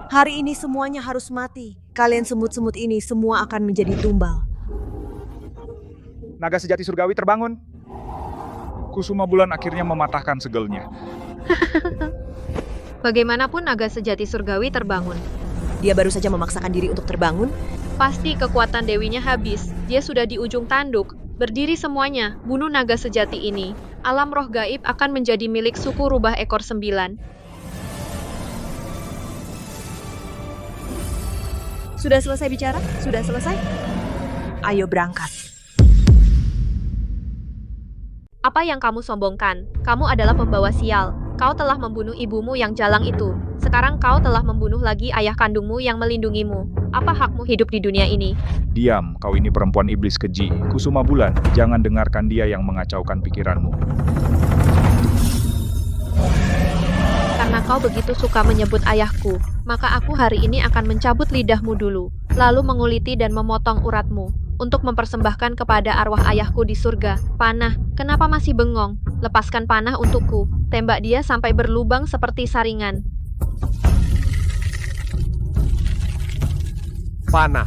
Hari ini semuanya harus mati. Kalian semut-semut ini semua akan menjadi tumbal. Naga sejati surgawi terbangun. Kusuma Bulan akhirnya mematahkan segelnya. Bagaimanapun naga sejati surgawi terbangun. Dia baru saja memaksakan diri untuk terbangun. Pasti kekuatan dewinya habis. Dia sudah di ujung tanduk. Berdiri semuanya, bunuh naga sejati ini. Alam roh gaib akan menjadi milik suku rubah ekor 9. Sudah selesai bicara? Sudah selesai? Ayo berangkat. Apa yang kamu sombongkan? Kamu adalah pembawa sial. Kau telah membunuh ibumu yang jalang itu. Sekarang kau telah membunuh lagi ayah kandungmu yang melindungimu. Apa hakmu hidup di dunia ini? Diam, kau ini perempuan iblis keji. Kusuma Bulan, jangan dengarkan dia yang mengacaukan pikiranmu. Karena kau begitu suka menyebut ayahku, maka aku hari ini akan mencabut lidahmu dulu, lalu menguliti dan memotong uratmu, untuk mempersembahkan kepada arwah ayahku di surga. Panah, kenapa masih bengong? Lepaskan panah untukku, tembak dia sampai berlubang seperti saringan. Panah.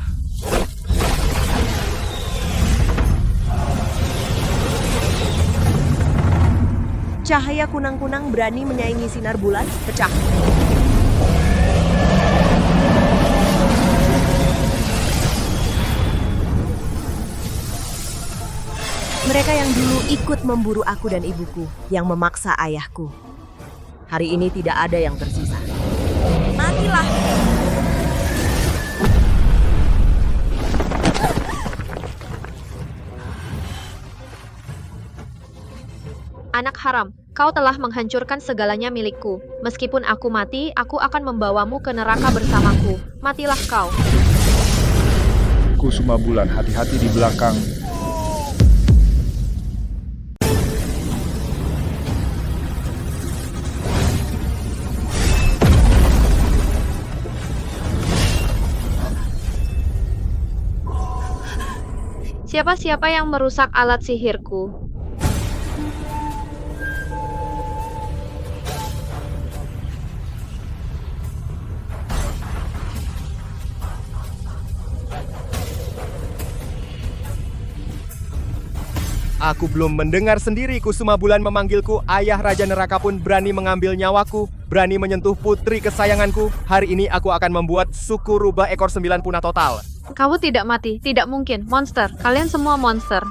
Cahaya kunang-kunang berani menyaingi sinar bulan, pecah. Mereka yang dulu ikut memburu aku dan ibuku, yang memaksa ayahku. Hari ini tidak ada yang tersisa. Matilah! Anak haram, kau telah menghancurkan segalanya milikku. Meskipun aku mati, aku akan membawamu ke neraka bersamaku. Matilah kau. Kusuma Bulan, hati-hati di belakang. Siapa-siapa yang merusak alat sihirku? Aku belum mendengar sendiri Kusuma Bulan memanggilku. Ayah Raja Neraka pun berani mengambil nyawaku, berani menyentuh putri kesayanganku. Hari ini aku akan membuat suku rubah ekor 9 punah total. Kamu tidak mati, tidak mungkin. Monster, kalian semua monster.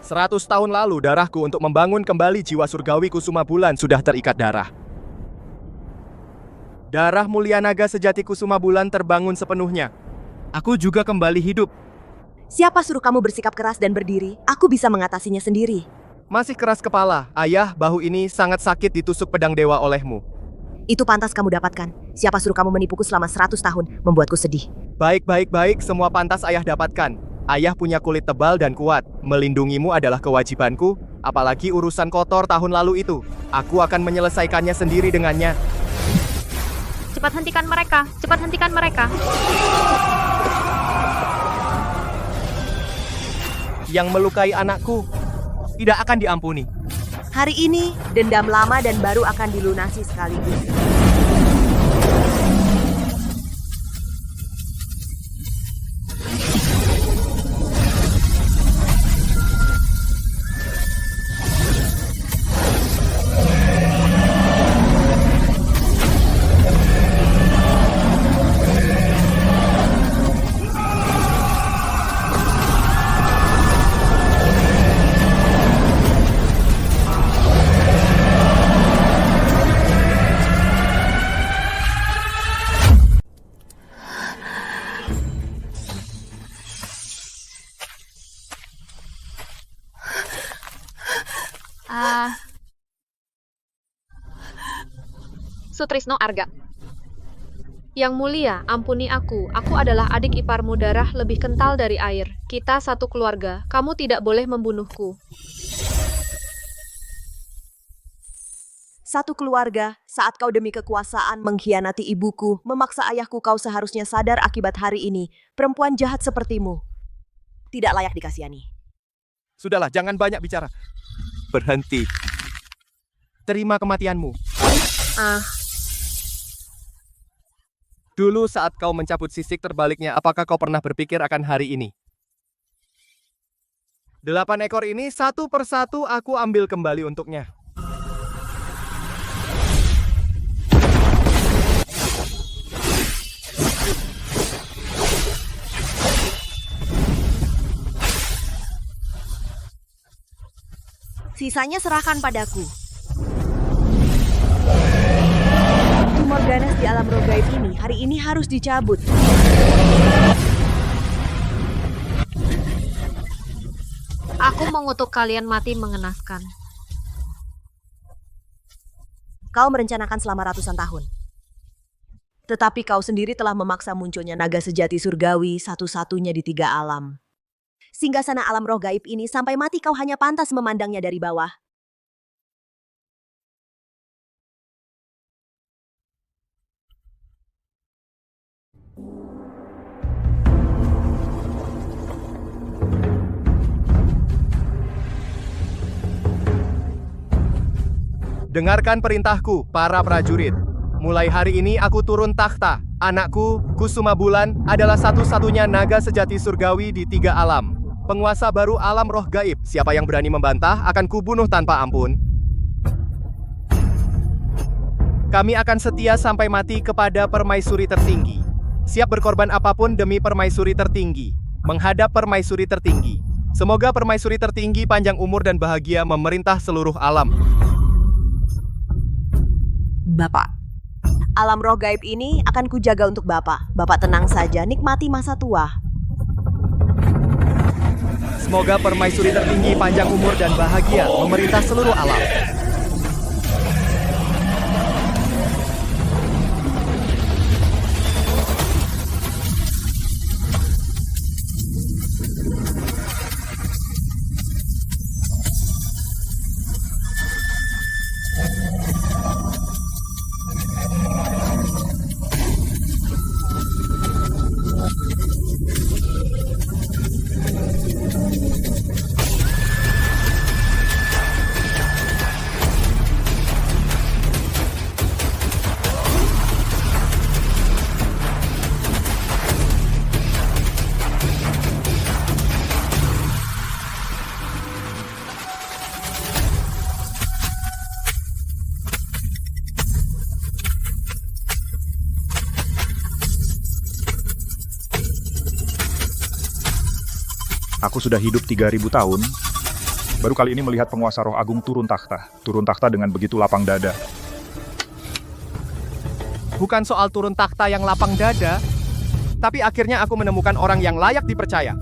100 tahun lalu darahku untuk membangun kembali jiwa surgawi Kusuma Bulan sudah terikat darah. Darah mulia naga sejati Kusuma Bulan terbangun sepenuhnya. Aku juga kembali hidup. Siapa suruh kamu bersikap keras dan berdiri? Aku bisa mengatasinya sendiri. Masih keras kepala, ayah, bahu ini sangat sakit ditusuk pedang dewa olehmu. Itu pantas kamu dapatkan. Siapa suruh kamu menipuku selama 100 tahun, membuatku sedih. Baik, semua pantas ayah dapatkan. Ayah punya kulit tebal dan kuat. Melindungimu adalah kewajibanku, apalagi urusan kotor tahun lalu itu. Aku akan menyelesaikannya sendiri dengannya. Cepat hentikan mereka, cepat hentikan mereka. Yang melukai anakku tidak akan diampuni. Hari ini, dendam lama dan baru akan dilunasi sekaligus. Sutrisno Arga. Yang mulia, ampuni aku. Aku adalah adik iparmu, darah lebih kental dari air. Kita satu keluarga. Kamu tidak boleh membunuhku. Satu keluarga, saat kau demi kekuasaan mengkhianati ibuku, memaksa ayahku, kau seharusnya sadar akibat hari ini. Perempuan jahat sepertimu tidak layak dikasihani. Sudahlah, jangan banyak bicara. Berhenti. Terima kematianmu. Dulu saat kau mencabut sisik terbaliknya, apakah kau pernah berpikir akan hari ini? 8 ekor ini satu persatu aku ambil kembali untuknya. Sisanya serahkan padaku. Morganas di alam roh gaib ini hari ini harus dicabut. Aku mengutuk kalian mati mengenaskan. Kau merencanakan selama ratusan tahun. Tetapi kau sendiri telah memaksa munculnya naga sejati surgawi satu-satunya di 3 alam. Singgasana alam roh gaib ini sampai mati kau hanya pantas memandangnya dari bawah. Dengarkan perintahku, para prajurit. Mulai hari ini aku turun takhta. Anakku, Kusuma Bulan, adalah satu-satunya naga sejati surgawi di 3 alam. Penguasa baru alam roh gaib. Siapa yang berani membantah akan kubunuh tanpa ampun. Kami akan setia sampai mati kepada permaisuri tertinggi. Siap berkorban apapun demi permaisuri tertinggi. Menghadap permaisuri tertinggi. Semoga permaisuri tertinggi panjang umur dan bahagia memerintah seluruh alam. Bapak, alam roh gaib ini akan kujaga untuk Bapak. Bapak tenang saja, nikmati masa tua. Semoga permaisuri tertinggi panjang umur dan bahagia memerintah seluruh alam. Aku sudah hidup 3000 tahun. Baru kali ini melihat penguasa roh agung turun takhta. Turun takhta dengan begitu lapang dada. Bukan soal turun takhta yang lapang dada, tapi akhirnya aku menemukan orang yang layak dipercaya.